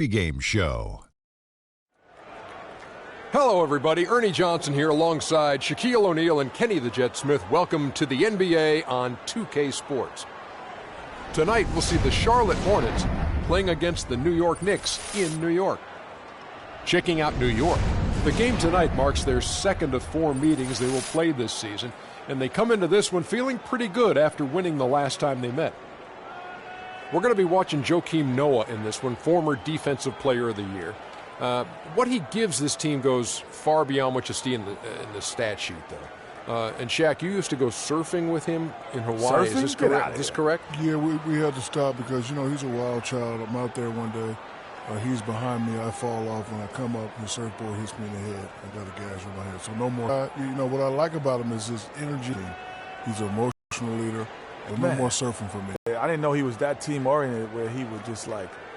Pregame show. Hello, everybody. Ernie Johnson here alongside Shaquille O'Neal and Kenny the Jet Smith. Welcome to the NBA on 2K Sports. Tonight, we'll see the Charlotte Hornets playing against the New York Knicks in New York. Checking out New York. The game tonight marks their second of 4 meetings they will play this season, and they come into this one feeling pretty good after winning the last time they met. We're going to be watching Joakim Noah in this one, former Defensive Player of the Year. What he gives this team goes far beyond what you see in the stat sheet, though. And Shaq, you used to go surfing with him in Hawaii. Surfing? Is this correct? Yeah, we had to stop because, he's a wild child. I'm out there one day. He's behind me. I fall off. When I come up, the surfboard hits me in the head. I got a gash in my head. So no more. What I like about him is his energy. He's an emotional leader. But no more surfing for me. I didn't know he was that team-oriented where he would just,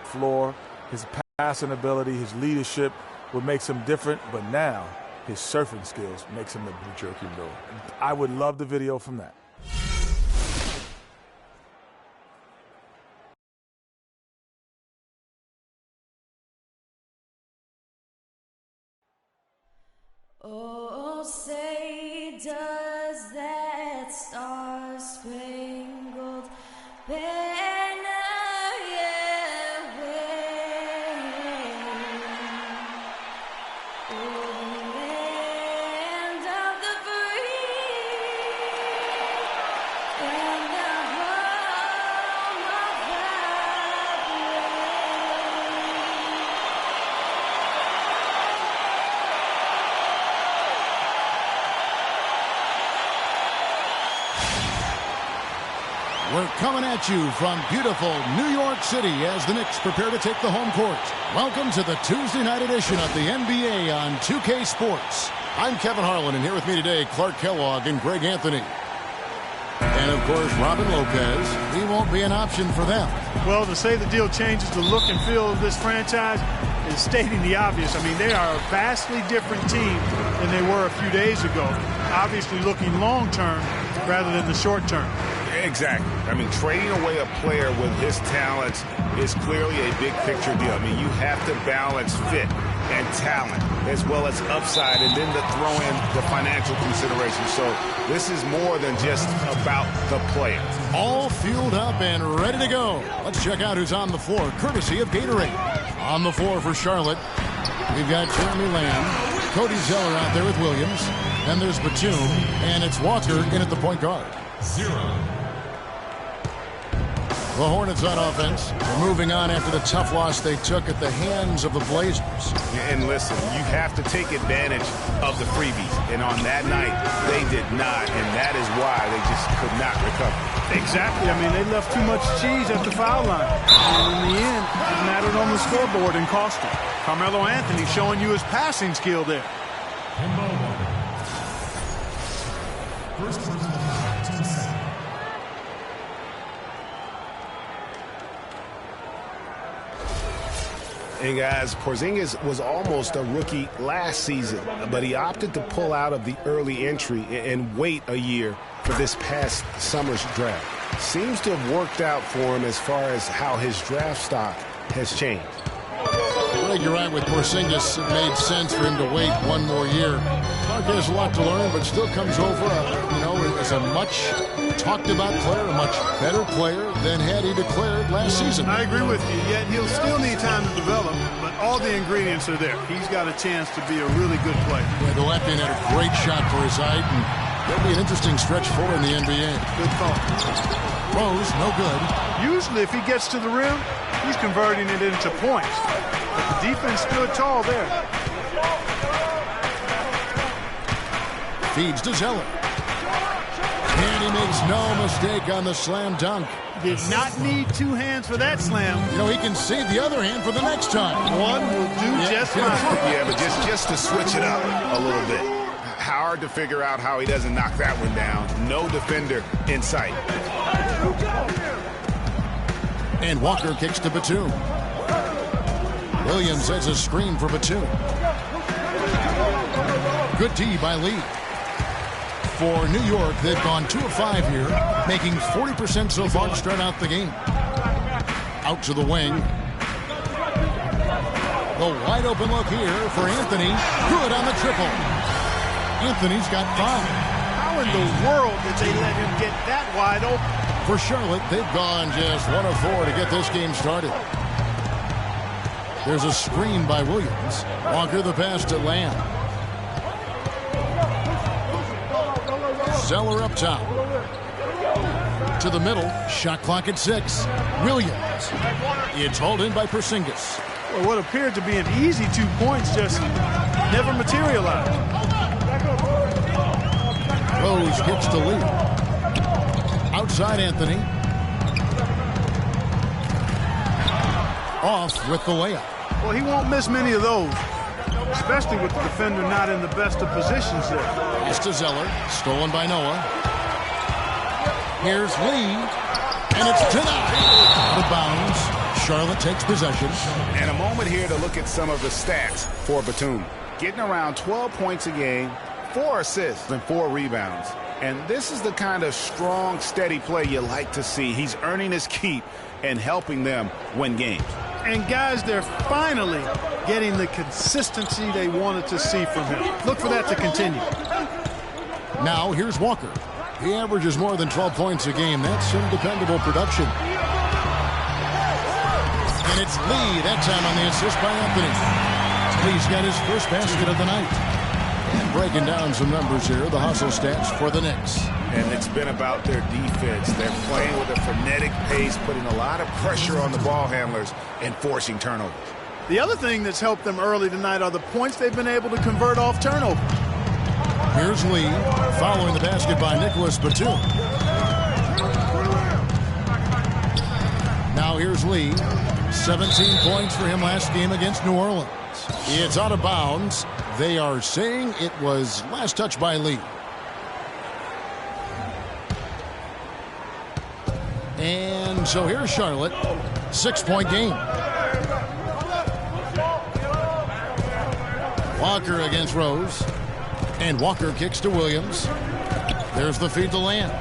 floor. His passing ability, his leadership what makes him different. But now, his surfing skills makes him a Joakim Noah. I would love the video from that. Oh, say does that star-spangled banner yet wave o'er the land of the free and the home of the brave. We're coming at you from beautiful New York City as the Knicks prepare to take the home court. Welcome to the Tuesday night edition of the NBA on 2K Sports. I'm Kevin Harlan, and here with me today, Clark Kellogg and Greg Anthony. And, of course, Robin Lopez. He won't be an option for them. Well, to say the deal changes the look and feel of this franchise is stating the obvious. I mean, they are a vastly different team than they were a few days ago, obviously looking long-term rather than the short-term. Exactly. I mean, trading away a player with his talents is clearly a big picture deal. I mean, you have to balance fit and talent as well as upside, and then to throw in the financial considerations. So this is more than just about the player. All fueled up and ready to go. Let's check out who's on the floor, courtesy of Gatorade. On the floor for Charlotte, we've got Jeremy Lamb, Cody Zeller out there with Williams, and there's Batum, and it's Walker in at the point guard. 0. The Hornets on offense. They're moving on after the tough loss they took at the hands of the Blazers. And listen, you have to take advantage of the freebies. And on that night, they did not, and that is why they just could not recover. Exactly. I mean, they left too much cheese at the foul line. And in the end, it mattered on the scoreboard and cost them. Carmelo Anthony showing you his passing skill there. And guys, Porzingis was almost a rookie last season, but he opted to pull out of the early entry and wait a year for this past summer's draft. Seems to have worked out for him as far as how his draft stock has changed. Greg, you're right with Porzingis. It made sense for him to wait one more year. Clark has a lot to learn, but still comes over, as a much talked about player, a much better player than had he declared last season. I agree with you, yet he'll still need time to develop, but all the ingredients are there. He's got a chance to be a really good player. Yeah, the left-hand had a great shot for his height, and that'll be an interesting stretch forward in the NBA. Good thought. Rose, no good. Usually if he gets to the rim, he's converting it into points. But the defense stood tall there. Feeds to Zeller. And he makes no mistake on the slam dunk. Did not need 2 hands for that slam. He can save the other hand for the next time. One will do just fine. Yeah, but just to switch it up a little bit. Hard to figure out how he doesn't knock that one down. No defender in sight. And Walker kicks to Batum. Williams has a screen for Batum. Good D by Lee. For New York, they've gone 2 of 5 here, making 40% so far to start out the game. Out to the wing. The wide open look here for Anthony. Good on the triple. Anthony's got 5. How in the world did they let him get that wide open? For Charlotte, they've gone just 1 of 4 to get this game started. There's a screen by Williams. Walker the pass to Lamb. Zeller up top. To the middle. Shot clock at 6. Williams. It's hauled in by Porzingis. Well, what appeared to be an easy 2 points just never materialized. Rose gets the lead. Outside Anthony. Off with the layup. Well, he won't miss many of those, especially with the defender not in the best of positions there. Pass to Zeller. Stolen by Noah. Here's Lee. And it's denied. The bounds. Charlotte takes possession. And a moment here to look at some of the stats for Batum. Getting around 12 points a game, 4 assists, and 4 rebounds. And this is the kind of strong, steady play you like to see. He's earning his keep and helping them win games. And guys, they're finally getting the consistency they wanted to see from him. Look for that to continue. Now here's Walker. He averages more than 12 points a game. That's some dependable production. And it's Lee, that time on the assist by Anthony. Lee's got his first basket of the night. And breaking down some numbers here, the hustle stats for the Knicks. And it's been about their defense. They're playing with a frenetic pace, putting a lot of pressure on the ball handlers and forcing turnovers. The other thing that's helped them early tonight are the points they've been able to convert off turnover. Here's Lee, following the basket by Nicholas Batum. Now here's Lee. 17 points for him last game against New Orleans. It's out of bounds. They are saying it was last touch by Lee. And so here's Charlotte. 6-point game. Walker against Rose. And Walker kicks to Williams. There's the feed to Lamb.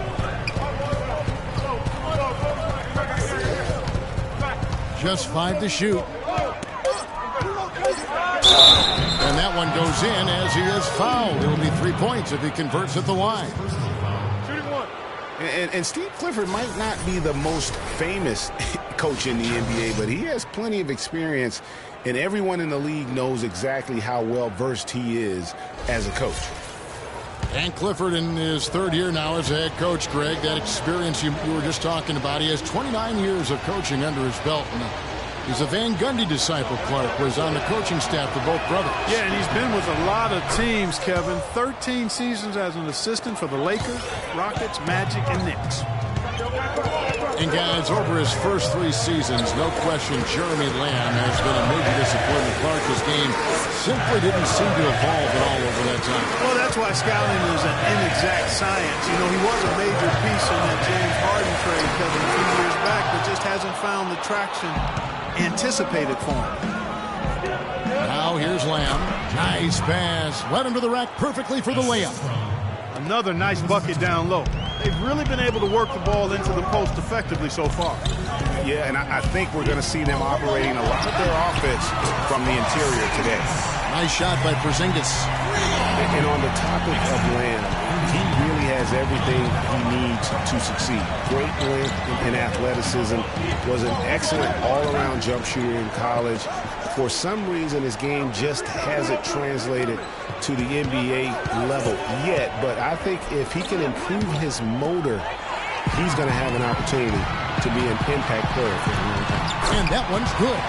Just 5 to shoot. And that one goes in as he is fouled. It'll be 3 points if he converts at the line. And Steve Clifford might not be the most famous coach in the NBA, but he has plenty of experience, and everyone in the league knows exactly how well-versed he is as a coach. And Clifford in his 3rd year now as a head coach, Greg. That experience you were just talking about. He has 29 years of coaching under his belt. And he's a Van Gundy disciple. Clark was on the coaching staff for both brothers. Yeah, and he's been with a lot of teams, Kevin. 13 seasons as an assistant for the Lakers, Rockets, Magic, and Knicks. And guys, over his first 3 seasons, no question, Jeremy Lamb has been a major disappointment. Clark's game simply didn't seem to evolve at all over that time. Well, that's why scouting is an inexact science. You know, he was a major piece in that James Harden trade, Kevin, a few years back, but just hasn't found the traction anticipated for him. Now here's Lamb. Nice pass. Led him to the rack perfectly for the layup. Another nice bucket down low. They've really been able to work the ball into the post effectively so far. Yeah, and I think we're going to see them operating a lot of their offense from the interior today. Nice shot by Porzingis. And on the topic of Lamb, he really has everything he needs to succeed. Great length and athleticism. Was an excellent all-around jump shooter in college. For some reason, his game just hasn't translated to the NBA level yet. But I think if he can improve his motor, he's going to have an opportunity to be an impact player for a long time. And that one's good.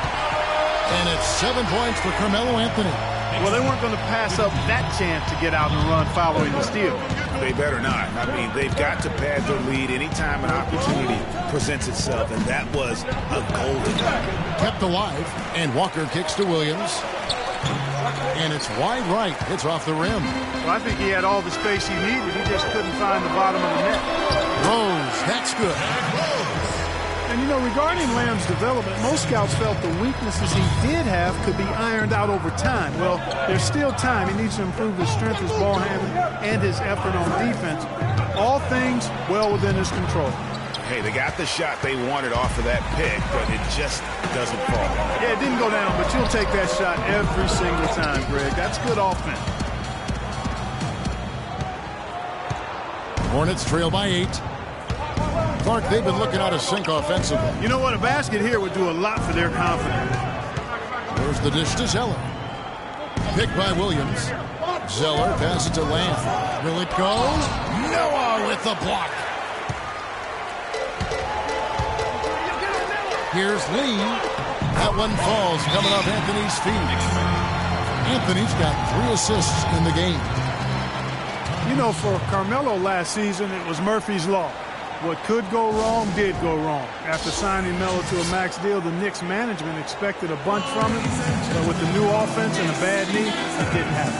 And it's 7 points for Carmelo Anthony. Well, they weren't going to pass up that chance to get out and run following the steal. They better not. I mean, they've got to pad their lead anytime an opportunity presents itself, and that was a golden one. Kept alive, and Walker kicks to Williams. And it's wide right. It's off the rim. Well, I think he had all the space he needed. He just couldn't find the bottom of the net. Rose, that's good. And, you know, regarding Lamb's development, most scouts felt the weaknesses he did have could be ironed out over time. Well, there's still time. He needs to improve his strength, his ball handling, and his effort on defense. All things well within his control. Hey, they got the shot they wanted off of that pick, but it just doesn't fall. Yeah, it didn't go down, but you'll take that shot every single time, Greg. That's good offense. Hornets trail by 8. Clark, they've been looking out of sync offensively. You know what? A basket here would do a lot for their confidence. There's the dish to Zeller. Picked by Williams. Zeller passes to Lamb. Will it go? Noah with the block. Here's Lee. That one falls coming off Anthony's feet. Anthony's got 3 assists in the game. You know, for Carmelo last season, it was Murphy's Law. What could go wrong did go wrong. After signing Melo to a max deal, the Knicks management expected a bunch from him, but with the new offense and a bad knee, it didn't happen.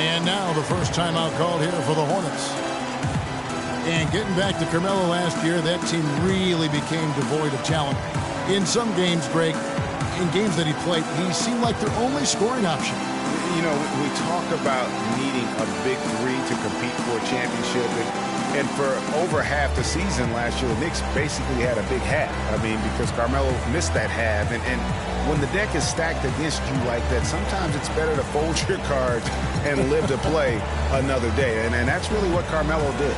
And now the first timeout called here for the Hornets. And getting back to Carmelo last year, that team really became devoid of talent. In some games, Greg, in games that he played, he seemed like their only scoring option. You know, we talk about needing a big three to compete for a championship. And for over half the season last year, the Knicks basically had a big half. I mean, because Carmelo missed that half. And when the deck is stacked against you like that, sometimes it's better to fold your cards and live to play another day. And that's really what Carmelo did.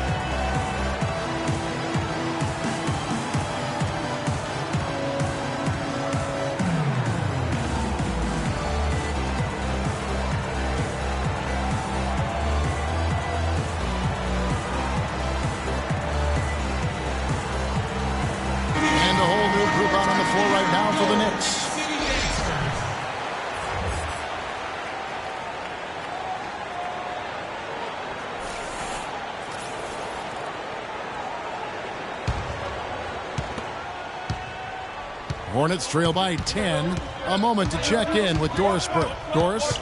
Hornets trail by 10. A moment to check in with Doris Burke. Doris?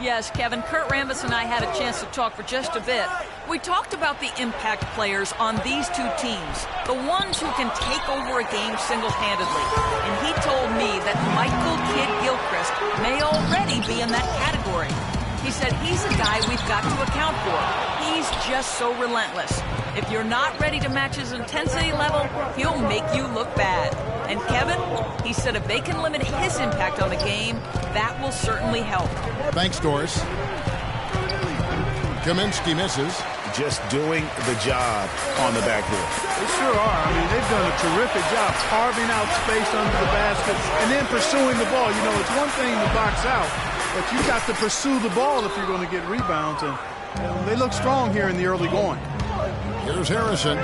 Yes, Kevin. Kurt Rambis and I had a chance to talk for just a bit. We talked about the impact players on these two teams, the ones who can take over a game single-handedly. And he told me that Michael Kidd-Gilchrist may already be in that category. He said he's a guy we've got to account for. He's just so relentless. If you're not ready to match his intensity level, he'll make you look bad. And Kevin, he said if they can limit his impact on the game, that will certainly help. Thanks, Doris. Kaminsky misses. Just doing the job on the backboard. They sure are. I mean, they've done a terrific job carving out space under the basket and then pursuing the ball. You know, it's one thing to box out, but you've got to pursue the ball if you're going to get rebounds. And they look strong here in the early going. Here's Harrison.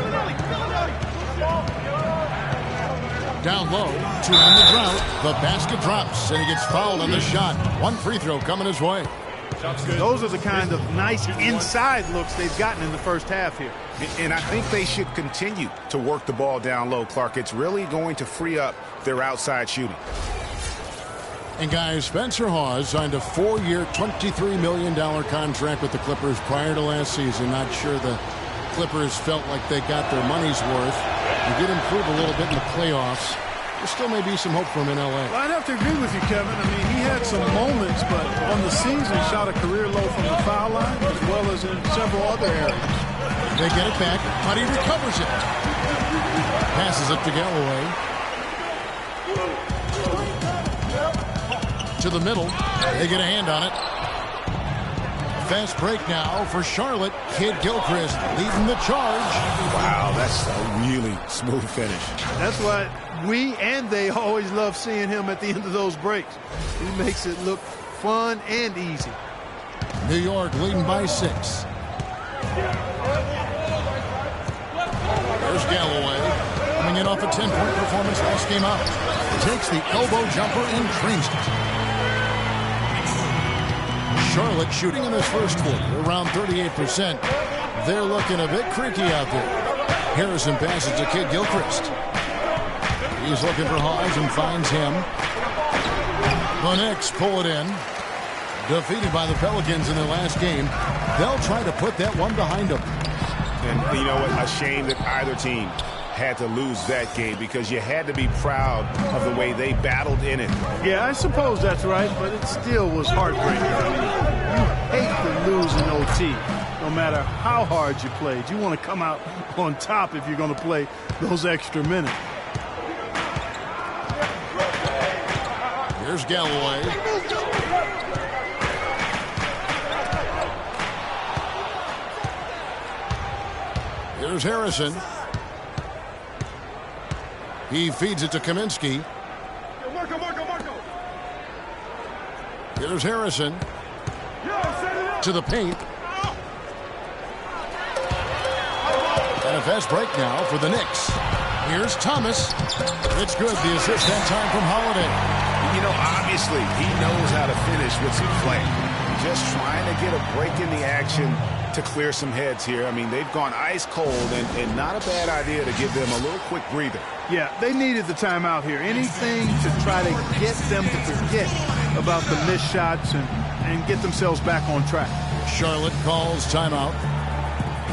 Down low, 2 on the drought. The basket drops, and he gets fouled on the shot. 1 free throw coming his way. Those are the kind of nice inside looks they've gotten in the first half here. And I think they should continue to work the ball down low, Clark. It's really going to free up their outside shooting. And guys, Spencer Hawes signed a 4-year, $23 million contract with the Clippers prior to last season. Not sure the Clippers felt like they got their money's worth. He did improve a little bit in the playoffs. There still may be some hope for him in L.A. Well, I'd have to agree with you, Kevin. I mean, he had some moments, but on the season, shot a career low from the foul line as well as in several other areas. They get it back, but he recovers it. Passes it to Galloway. To the middle. They get a hand on it. Fast break now for Charlotte. Kidd-Gilchrist leading the charge. Wow, that's a really smooth finish. That's what we and they always love seeing him at the end of those breaks. He makes it look fun and easy. New York leading by 6. There's Galloway. Coming in off a 10-point performance last game out. Takes the elbow jumper and drains it. Charlotte shooting in this first quarter around 38%. They're looking a bit creaky out there. Harrison passes to Kidd-Gilchrist. He's looking for Hawes and finds him. The Knicks pull it in. Defeated by the Pelicans in their last game. They'll try to put that one behind them. And you know what? A shame that either team had to lose that game because you had to be proud of the way they battled in it. Yeah, I suppose that's right, but it still was heartbreaking. I mean, you hate to lose in OT. no matter how hard you played. You want to come out on top if you're going to play those extra minutes. Here's Galloway. Here's Harrison. He feeds it to Kaminsky. Here's Harrison. To the paint. And a fast break now for the Knicks. Here's Thomas. It's good. The assist that time from Holiday. You know, obviously, he knows how to finish what's in play. Just trying to get a break in the action to clear some heads here. I mean, they've gone ice cold, and not a bad idea to give them a little quick breather. Yeah, they needed the timeout here. Anything to try to get them to forget about the missed shots and get themselves back on track. Charlotte calls timeout.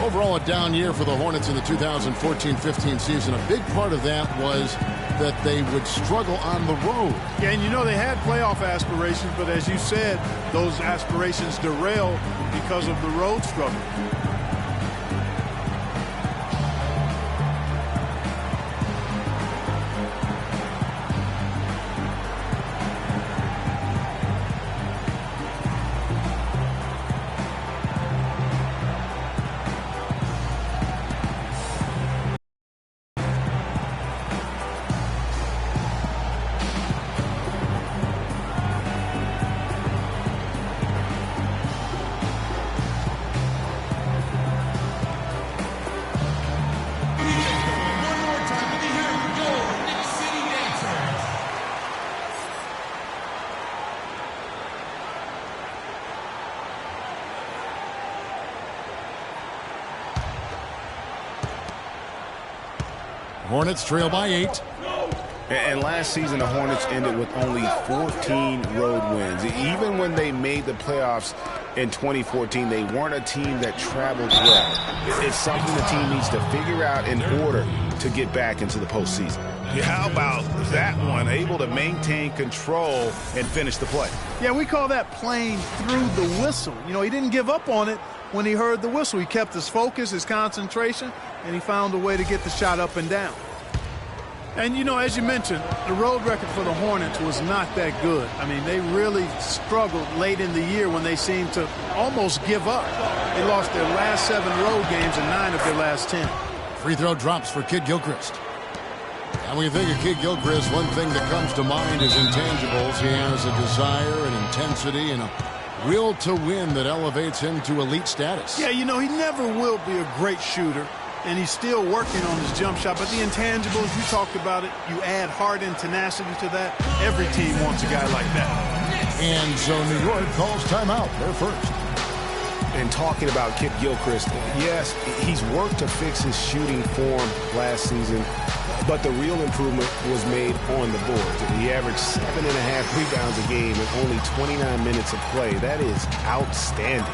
Overall, a down year for the Hornets in the 2014-15 season. A big part of that was that they would struggle on the road. Yeah, and you know they had playoff aspirations, but as you said, those aspirations derailed because of the road struggle. Hornets trail by 8. And last season, the Hornets ended with only 14 road wins. Even when they made the playoffs in 2014, they weren't a team that traveled well. It's something the team needs to figure out in order to get back into the postseason. How about that one? Able to maintain control and finish the play. Yeah, we call that playing through the whistle. You know, he didn't give up on it when he heard the whistle. He kept his focus, his concentration, and he found a way to get the shot up and down. And, you know, as you mentioned, the road record for the Hornets was not that good. I mean, they really struggled late in the year when they seemed to almost give up. They lost their last 7 road games and 9 of their last 10. Free throw drops for Kid Gilchrist. And when you think of Kid Gilchrist, one thing that comes to mind is intangibles. He has a desire and intensity and a will to win that elevates him to elite status. Yeah, you know, he never will be a great shooter, and he's still working on his jump shot. But the intangibles, you talked about it, you add heart and tenacity to that. Every team wants a guy like that. And so New York calls timeout. They're first. And talking about Kid Gilchrist, yes, he's worked to fix his shooting form last season, but the real improvement was made on the boards. He averaged 7.5 rebounds a game in only 29 minutes of play. That is outstanding.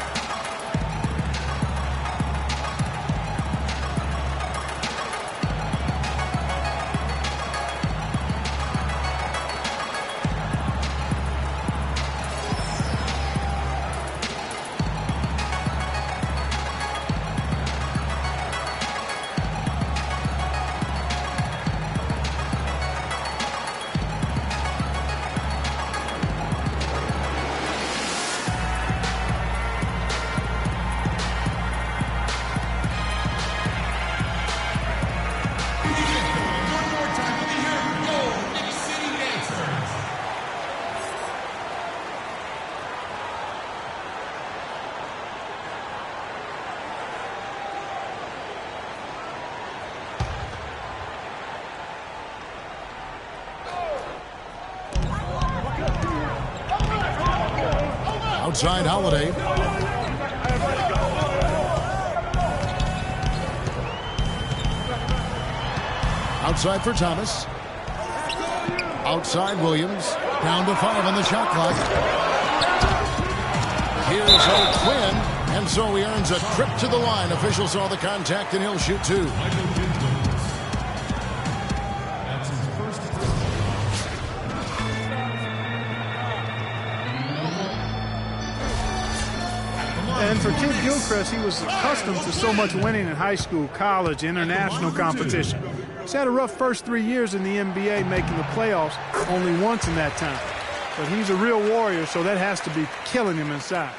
Outside Holiday. Outside for Thomas. Outside Williams. Down to 5 on the shot clock. Here's O'Quinn. And so he earns a trip to the line. Officials saw the contact and he'll shoot 2. And for Kid Gilchrist, he was accustomed to so much winning in high school, college, international competition. He's had a rough first 3 years in the NBA, making the playoffs only once in that time. But he's a real warrior, so that has to be killing him inside.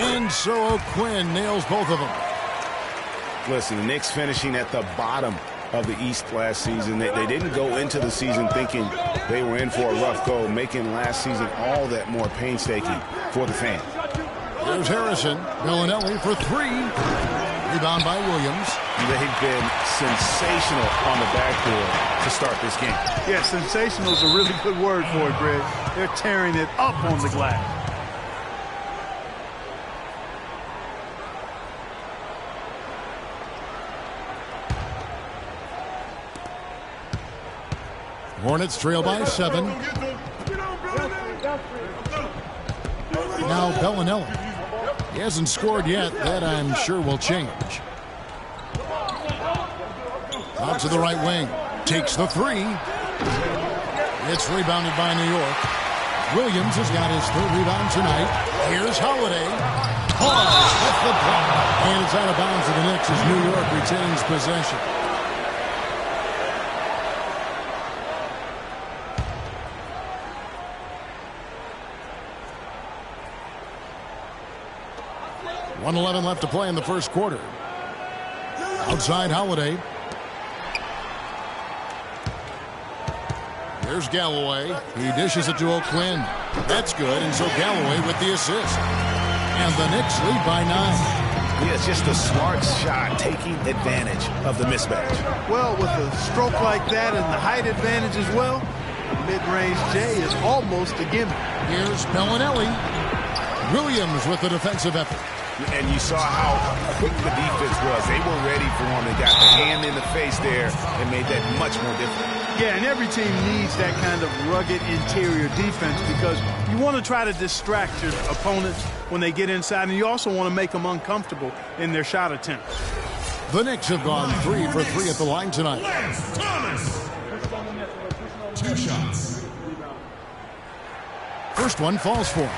And so Quinn nails both of them. Listen, the Knicks finishing at the bottom of the East last season. They didn't go into the season thinking they were in for a rough go, making last season all that more painstaking for the fans. There's Harrison. Bellinelli for three. Rebound by Williams. They've been sensational on the backboard to start this game. Yeah, sensational is a really good word for it, Greg. They're tearing it up on the glass. Hornets trail by 7. Now Bellinelli. He hasn't scored yet. That I'm sure will change. Out to the right wing. Takes the three. It's rebounded by New York. Williams has got his third rebound tonight. Here's Holiday. That's the block. And it's out of bounds to the Knicks as New York retains possession. .111 left to play in the first quarter. Outside Holiday. There's Galloway. He dishes it to O'Quinn. That's good, and so Galloway with the assist. And the Knicks lead by 9. Yeah, it's just a smart shot taking advantage of the mismatch. Well, with a stroke like that and the height advantage as well, mid-range J is almost a gimme. Here's Bellinelli. Williams with the defensive effort. And you saw how quick the defense was. They were ready for him. They got the hand in the face there and made that much more difficult. Yeah, and every team needs that kind of rugged interior defense because you want to try to distract your opponents when they get inside, and you also want to make them uncomfortable in their shot attempts. The Knicks have gone 3 for 3 at the line tonight. 2 shots. First one falls for him.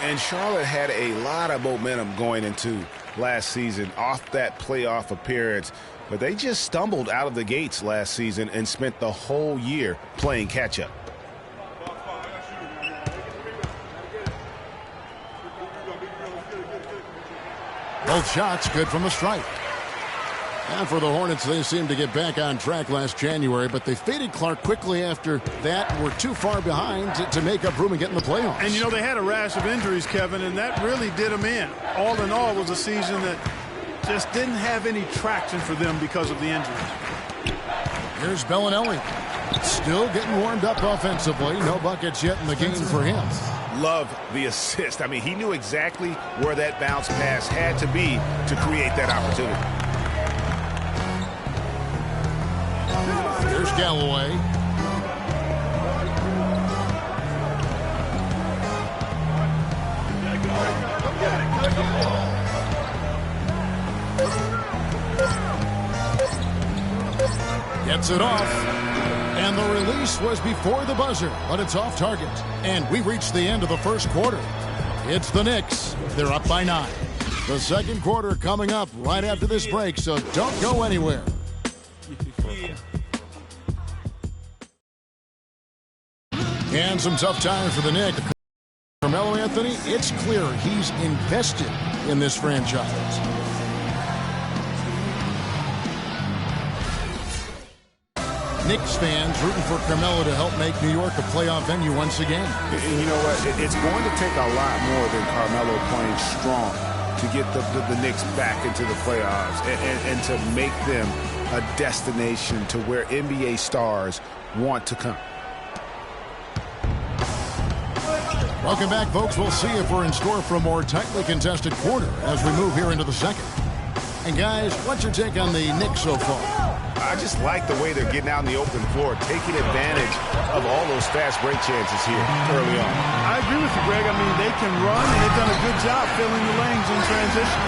And Charlotte had a lot of momentum going into last season off that playoff appearance, but they just stumbled out of the gates last season and spent the whole year playing catch-up. Both shots good from the stripe. And for the Hornets, they seemed to get back on track last January, but they faded Clark quickly after that and were too far behind to make up room and get in the playoffs. And, you know, they had a rash of injuries, Kevin, and that really did them in. All in all, it was a season that just didn't have any traction for them because of the injuries. Here's Bellinelli. Still getting warmed up offensively. No buckets yet in the game for him. Love the assist. I mean, he knew exactly where that bounce pass had to be to create that opportunity. Here's Galloway. Gets it off. And the release was before the buzzer, but it's off target. And we reached the end of the first quarter. It's the Knicks. They're up by 9. The second quarter coming up right after this break, so don't go anywhere. And some tough times for the Knicks. Carmelo Anthony, it's clear he's invested in this franchise. Knicks fans rooting for Carmelo to help make New York a playoff venue once again. And you know what? It's going to take a lot more than Carmelo playing strong to get the Knicks back into the playoffs and to make them a destination to where NBA stars want to come. Welcome back, folks. We'll see if we're in store for a more tightly contested quarter as we move here into the second. And guys, what's your take on the Knicks so far? I just like the way they're getting out in the open floor, taking advantage of all those fast break chances here early on. I agree with you, Greg. I mean, they can run, and they've done a good job filling the lanes in transition.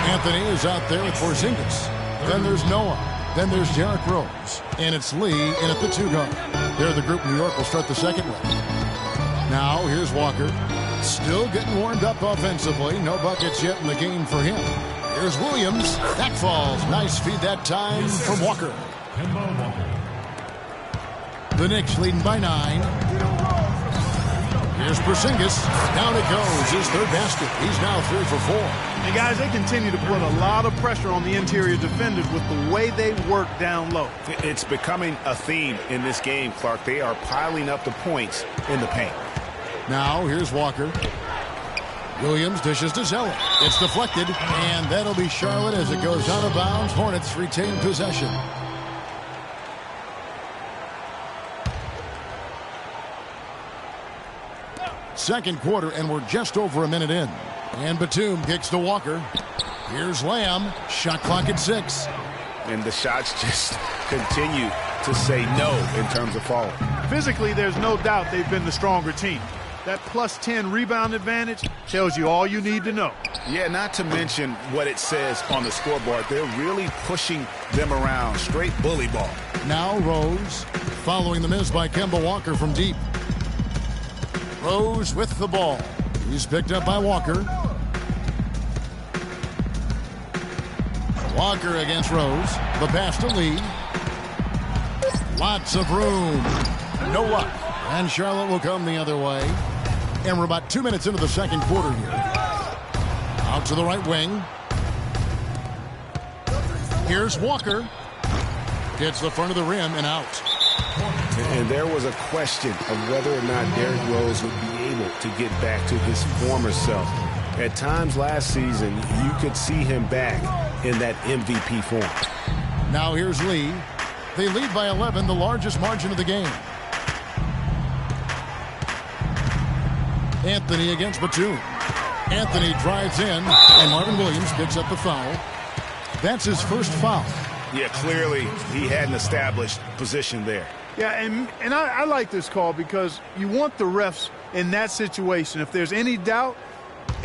Anthony is out there with Porzingis. Then there's Noah. Then there's Derrick Rose. And it's Lee in at the 2 guard. They're the group New York will start the second with. Now, here's Walker. Still getting warmed up offensively. No buckets yet in the game for him. Here's Williams. That falls. Nice feed that time from Walker. The Knicks leading by 9. Here's Porzingis. Down it goes. His third basket. He's now 3 for 4. And guys, they continue to put a lot of pressure on the interior defenders with the way they work down low. It's becoming a theme in this game, Clark. They are piling up the points in the paint. Now, here's Walker. Williams dishes to Zeller. It's deflected, and that'll be Charlotte as it goes out of bounds. Hornets retain possession. Second quarter, and we're just over a minute in. And Batum kicks to Walker. Here's Lamb. Shot clock at 6. And the shots just continue to say no in terms of falling. Physically, there's no doubt they've been the stronger team. That plus 10 rebound advantage tells you all you need to know. Yeah, not to mention what it says on the scoreboard. They're really pushing them around. Straight bully ball. Now Rose following the miss by Kemba Walker from deep. Rose with the ball. He's picked up by Walker. Walker against Rose. The pass to Lee. Lots of room. No luck. And Charlotte will come the other way. And we're about 2 minutes into the second quarter here. Out to the right wing. Here's Walker. Gets the front of the rim and out. And there was a question of whether or not Derrick Rose would be able to get back to his former self. At times last season, you could see him back in that MVP form. Now here's Lee. They lead by 11, the largest margin of the game. Anthony against Batum. Anthony drives in, and Marvin Williams picks up the foul. That's his first foul. Yeah, clearly he had an established position there. Yeah, and I like this call because you want the refs in that situation. If there's any doubt,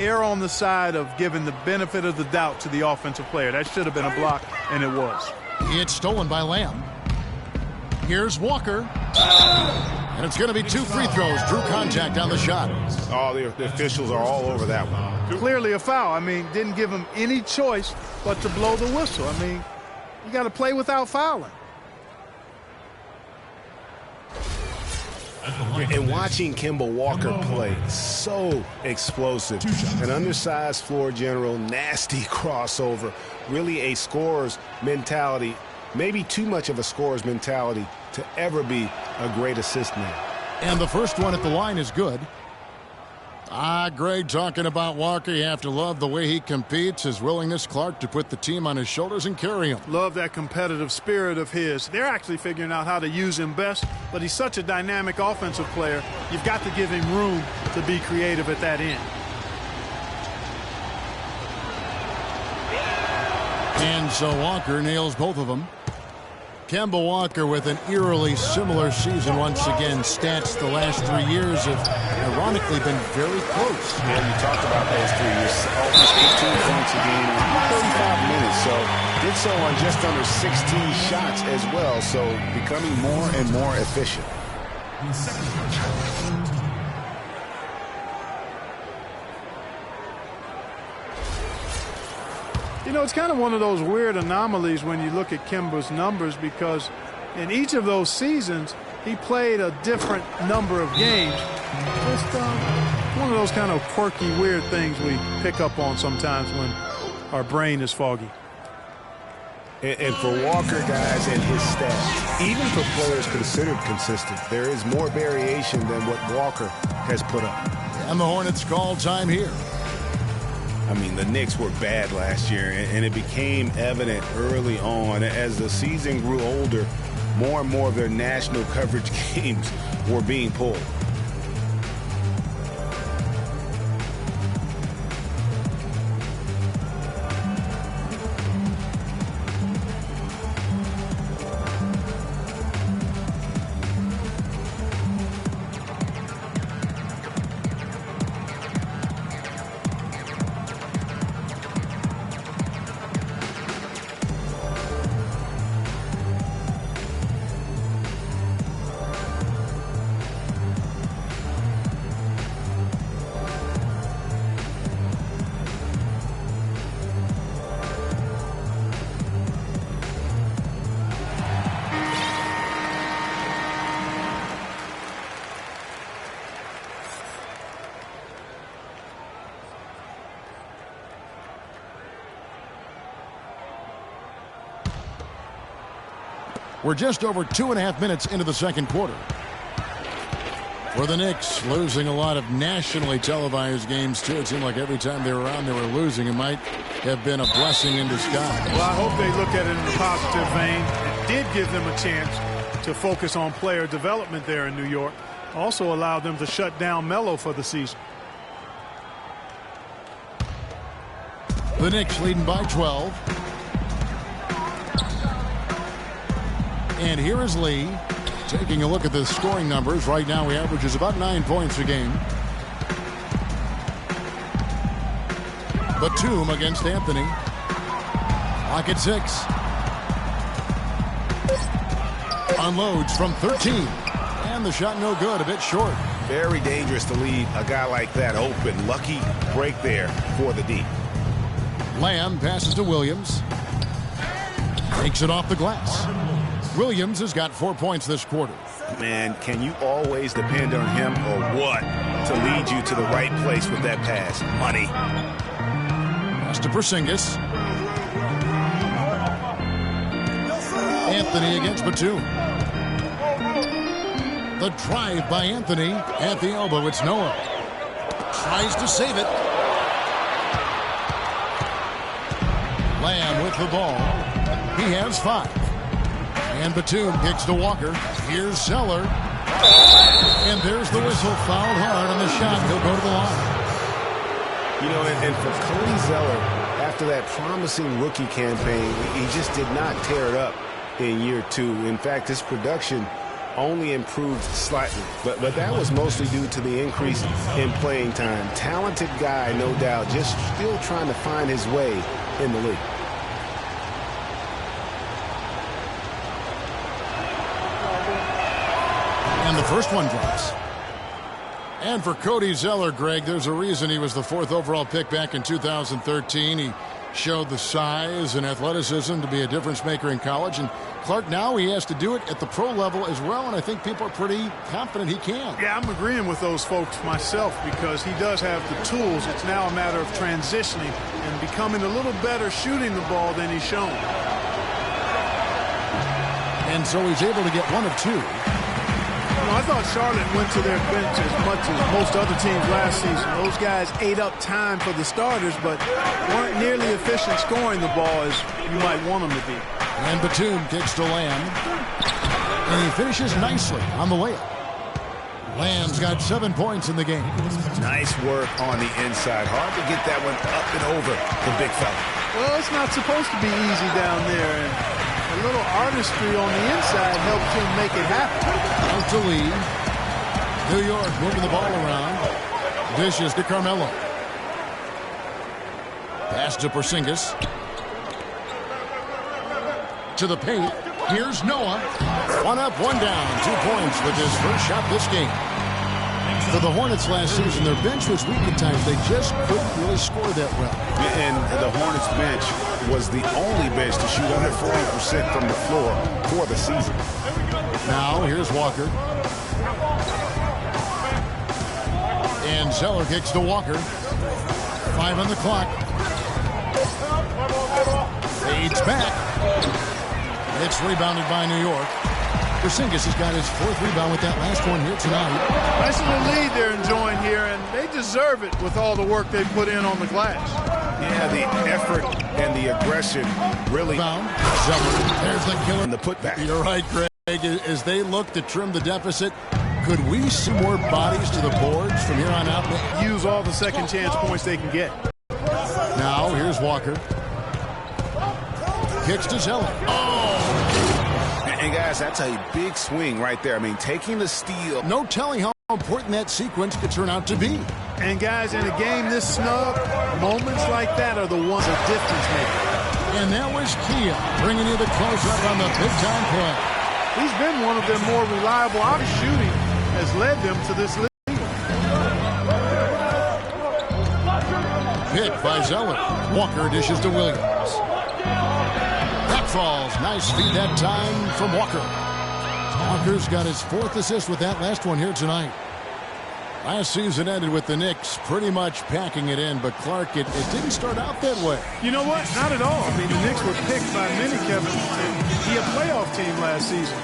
err on the side of giving the benefit of the doubt to the offensive player. That should have been a block, and it was. It's stolen by Lamb. Here's Walker. And it's going to be 2 free throws. Drew contact on the shot. Oh, the officials are all over that one. Clearly a foul. I mean, didn't give him any choice but to blow the whistle. I mean, you got to play without fouling. And watching Kemba Walker play, so explosive. An undersized floor general, nasty crossover. Really a scorer's mentality. Maybe too much of a scorer's mentality to ever be a great assist man. And the first one at the line is good. Greg, talking about Walker, you have to love the way he competes, his willingness, Clark, to put the team on his shoulders and carry him. Love that competitive spirit of his. They're actually figuring out how to use him best, but he's such a dynamic offensive player. You've got to give him room to be creative at that end. And so Walker nails both of them. Kemba Walker with an eerily similar season once again. Stats the last 3 years have ironically been very close. Yeah, you talked about those 3 years. Almost 18 points a game in 35 minutes. So did so on just under 16 shots as well. So becoming more and more efficient. You know, it's kind of one of those weird anomalies when you look at Kemba's numbers because in each of those seasons, he played a different number of games. Just One of those kind of quirky, weird things we pick up on sometimes when our brain is foggy. And for Walker, guys, and his stats, even for players considered consistent, there is more variation than what Walker has put up. And the Hornets call time here. I mean, the Knicks were bad last year, and it became evident early on. As the season grew older, more and more of their national coverage games were being pulled. We're just over 2.5 minutes into the second quarter. For the Knicks, losing a lot of nationally televised games, too. It seemed like every time they were on, they were losing. It might have been a blessing in disguise. Well, I hope they look at it in a positive vein. It did give them a chance to focus on player development there in New York. Also allowed them to shut down Melo for the season. The Knicks leading by 12. And here is Lee taking a look at the scoring numbers. Right now he averages about 9 points a game. Batum against Anthony. Lock at 6. Unloads from 13. And the shot no good, a bit short. Very dangerous to leave a guy like that open. Lucky break there for the D. Lamb passes to Williams. Takes it off the glass. Williams has got 4 points this quarter. Man, can you always depend on him or what to lead you to the right place with that pass? Money. Pass to Porzingis. Anthony against Batum. The drive by Anthony at the elbow. It's Noah. Tries to save it. Lamb with the ball. He has 5. And Batum kicks to Walker. Here's Zeller. And there's the whistle. Fouled hard on the shot. He'll go to the line. You know, and for Cody Zeller, after that promising rookie campaign, he just did not tear it up in year 2. In fact, his production only improved slightly. But that was mostly due to the increase in playing time. Talented guy, no doubt, just still trying to find his way in the league. And the first one drops. And for Cody Zeller, Greg, there's a reason he was the 4th overall pick back in 2013. He showed the size and athleticism to be a difference maker in college. And Clark, now he has to do it at the pro level as well. And I think people are pretty confident he can. Yeah, I'm agreeing with those folks myself because he does have the tools. It's now a matter of transitioning and becoming a little better shooting the ball than he's shown. And so he's able to get 1 of 2. I thought Charlotte went to their bench as much as most other teams last season. Those guys ate up time for the starters, but weren't nearly efficient scoring the ball as you might want them to be. And Batum kicks to Lamb. And he finishes nicely on the layup. Lamb's got 7 points in the game. Nice work on the inside. Hard to get that one up and over the big fella. Well, it's not supposed to be easy down there. And a little artistry on the inside helped him make it happen. Out to Lee. New York moving the ball around. Dishes to Carmelo. Pass to Porzingis. To the paint. Here's Noah. 1 up, 1 down. 2 points with his first shot this game. For the Hornets last season, their bench was weak at times. They just couldn't really score that well. And the Hornets bench was the only bench to shoot under 40% from the floor for the season. Now, here's Walker. And Zeller kicks to Walker. 5 on the clock. Fades back. It's rebounded by New York. Porzingis has got his 4th rebound with that last one here tonight. Nice little lead they're enjoying here, and they deserve it with all the work they put in on the glass. Yeah, the effort and the aggression really. Found. Zeller. There's the killer. And the putback. You're right, Greg. As they look to trim the deficit, could we see more bodies to the boards from here on out? Use all the second chance points they can get. Now, here's Walker. Kicks to Zeller. And guys, that's a big swing right there. I mean, taking the steal. No telling how important that sequence could turn out to be. And guys, in a game this snug, moments like that are the ones that difference maker. And that was Kia bringing you the close-up on the big-time play. He's been one of their more reliable shooting, has led them to this lead. Pick by Zeller. Walker dishes to Williams. That falls. Nice feed that time from Walker. Walker's got his 4th assist with that last one here tonight. Last season ended with the Knicks pretty much packing it in, but Clark, it didn't start out that way. You know what? Not at all. I mean, the Knicks were picked by many, Kevin, to be a playoff team last season.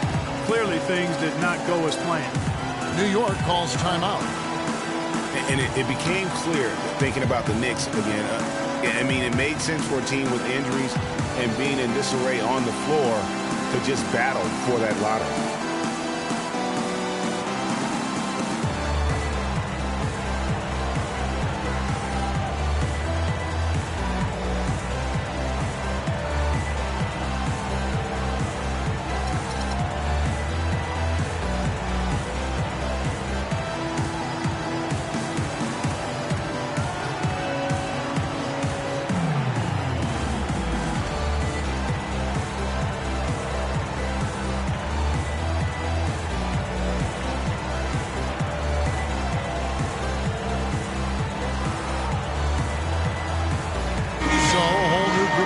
Clearly, things did not go as planned. New York calls timeout. And it became clear, thinking about the Knicks again. I mean, it made sense for a team with injuries and being in disarray on the floor to just battle for that lottery.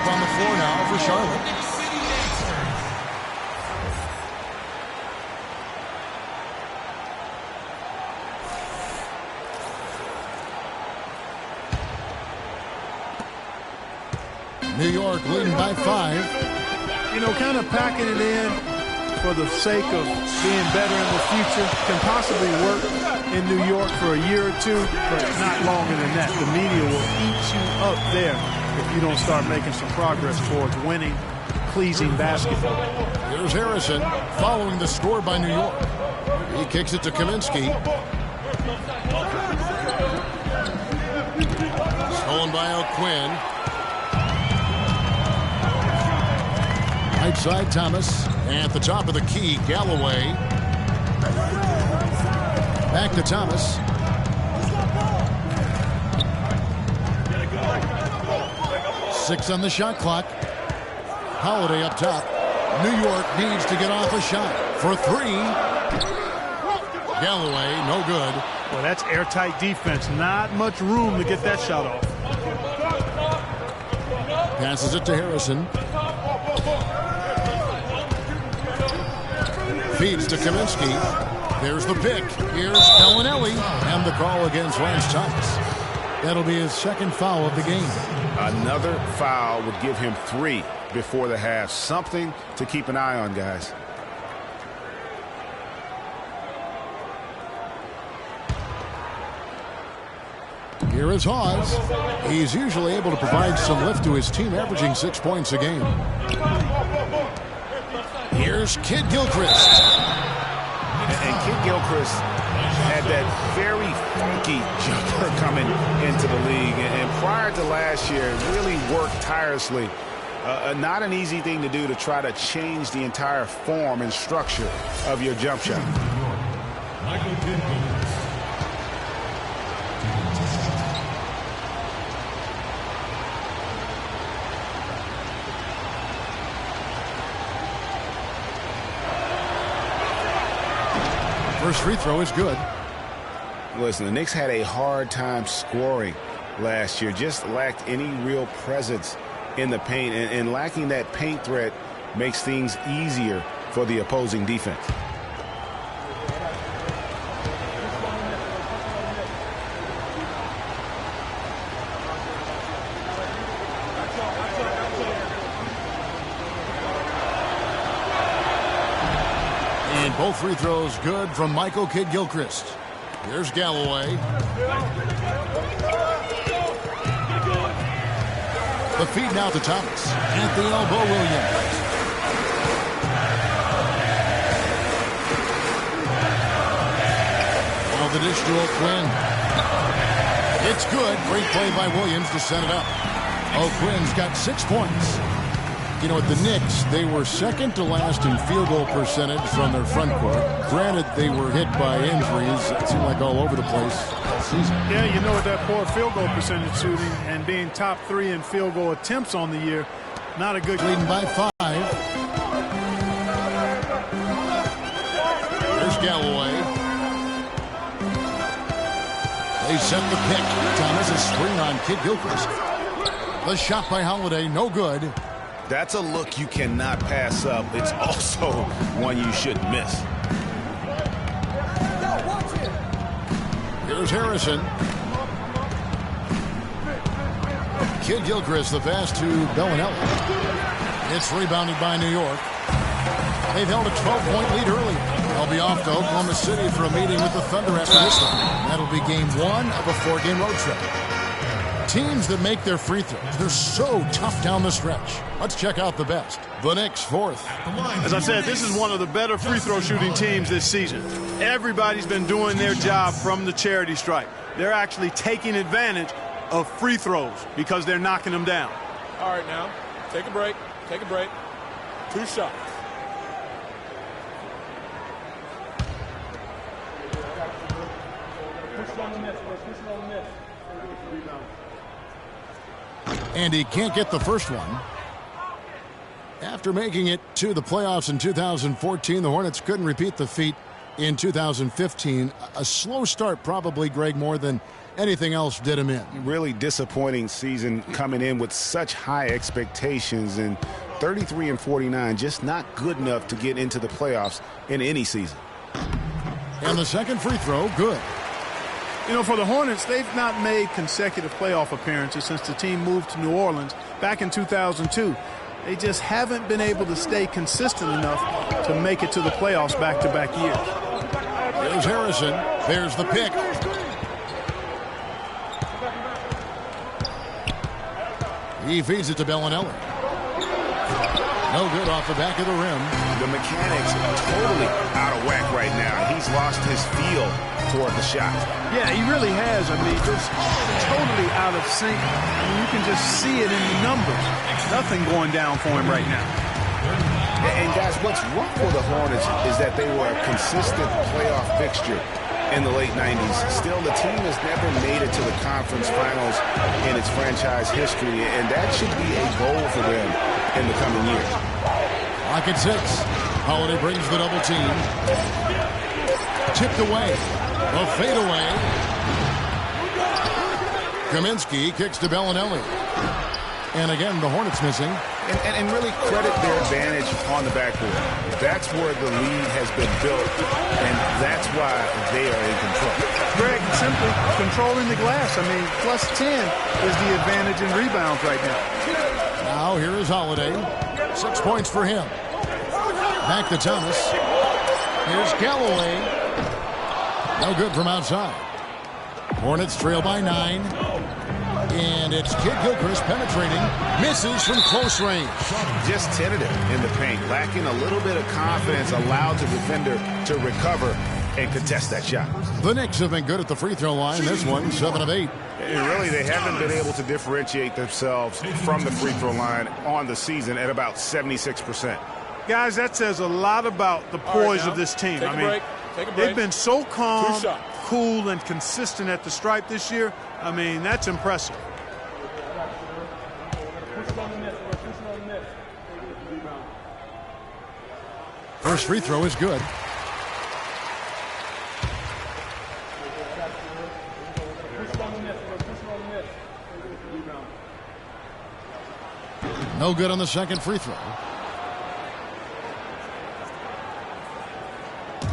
On the floor now for Charlotte. New York leading by 5. You know, kind of packing it in for the sake of being better in the future can possibly work in New York for a year or two, but not longer than that. The media will eat you up there if you don't start making some progress towards winning, pleasing basketball. Here's Harrison following the score by New York. He kicks it to Kaminsky. Stolen by O'Quinn. Right side, Thomas. And at the top of the key, Galloway. Back to Thomas. Six on the shot clock. Holiday up top. New York needs to get off a shot for 3. Galloway, no good. Well, that's airtight defense. Not much room to get that shot off. Passes it to Harrison. Feeds to Kaminsky. There's the pick. Here's Bellinelli. And the call against Lance Thomas. That'll be his 2nd foul of the game. Another foul would give him 3 before the half. Something to keep an eye on, guys. Here is Hawes. He's usually able to provide some lift to his team, averaging 6 points a game. Here's Kid Gilchrist. And Kid Gilchrist had that very funky jumper coming into the league. And prior to last year, really worked tirelessly. Not an easy thing to do to try to change the entire form and structure of your jump shot. First free throw is good. Listen, the Knicks had a hard time scoring last year. Just lacked any real presence in the paint. And lacking that paint threat makes things easier for the opposing defense. And both free throws good from Michael Kidd-Gilchrist. Here's Galloway. The feed now to Thomas. At the elbow, Williams. Now the dish to O'Quinn. It's good. Great play by Williams to set it up. O'Quinn's got 6 points. You know, at the Knicks, they were second to last in field goal percentage from their front court. Granted, they were hit by injuries. It seemed like all over the place all season. Yeah, you know, with that poor field goal percentage shooting and being top 3 in field goal attempts on the year, not a good... Leading by 5. There's Galloway. They set the pick. Thomas a screen on Kidd-Gilchrist. The shot by Holiday, no good. That's a look you cannot pass up. It's also one you shouldn't miss. Here's Harrison. Kidd-Gilchrist, the pass to Bellinelli. It's rebounded by New York. They've held a 12-point lead early. They'll be off to Oklahoma City for a meeting with the Thunder after this one. That'll be game 1 of a 4-game road trip. Teams that make their free throws, they're so tough down the stretch. Let's check out the best. The Knicks, 4th. As I said, this is one of the better free throw shooting teams this season. Everybody's been doing their job from the charity stripe. They're actually taking advantage of free throws because they're knocking them down. All right, now, take a break. Take a break. 2 shots. And he can't get the first one. After making it to the playoffs in 2014, the Hornets couldn't repeat the feat in 2015. A slow start probably, Greg, more than anything else did him in. Really disappointing season coming in with such high expectations, and 33 and 49 just not good enough to get into the playoffs in any season. And the second free throw, good. You know, for the Hornets, they've not made consecutive playoff appearances since the team moved to New Orleans back in 2002. They just haven't been able to stay consistent enough to make it to the playoffs back-to-back years. There's Harrison. There's the pick. He feeds it to Bellinelli. No good off the back of the rim. The mechanics totally out of whack right now. He's lost his feel toward the shot. Yeah, he really has. I mean, just totally out of sync. I mean, you can just see it in the numbers. Nothing going down for him right now. And guys, what's rough for the Hornets is that they were a consistent playoff fixture in the late 90s. Still, the team has never made it to the conference finals in its franchise history, and that should be a goal for them in the coming years. Lock at 6. Holiday brings the double team. Tipped away. A fadeaway. Kaminsky kicks to Bellinelli. And again, the Hornets missing. And really credit their advantage on the backboard. That's where the lead has been built, and that's why they are in control. Greg, simply controlling the glass. I mean, plus 10 is the advantage in rebounds right now. Now here is Holiday. 6 points for him. Back to Thomas. Here's Galloway. No good from outside. Hornets trail by 9. And it's Kidd-Gilchrist penetrating. Misses from close range. Just tentative in the paint. Lacking a little bit of confidence. Allowed the defender to recover and contest that shot. The Knicks have been good at the free throw line. This one, 7 of 8. And really, they haven't been able to differentiate themselves from the free throw line on the season at about 76%. Guys, that says a lot about the poise of this team. I mean, they've been so calm, cool, and consistent at the stripe this year. I mean, that's impressive. First free throw is good. No good on the second free throw.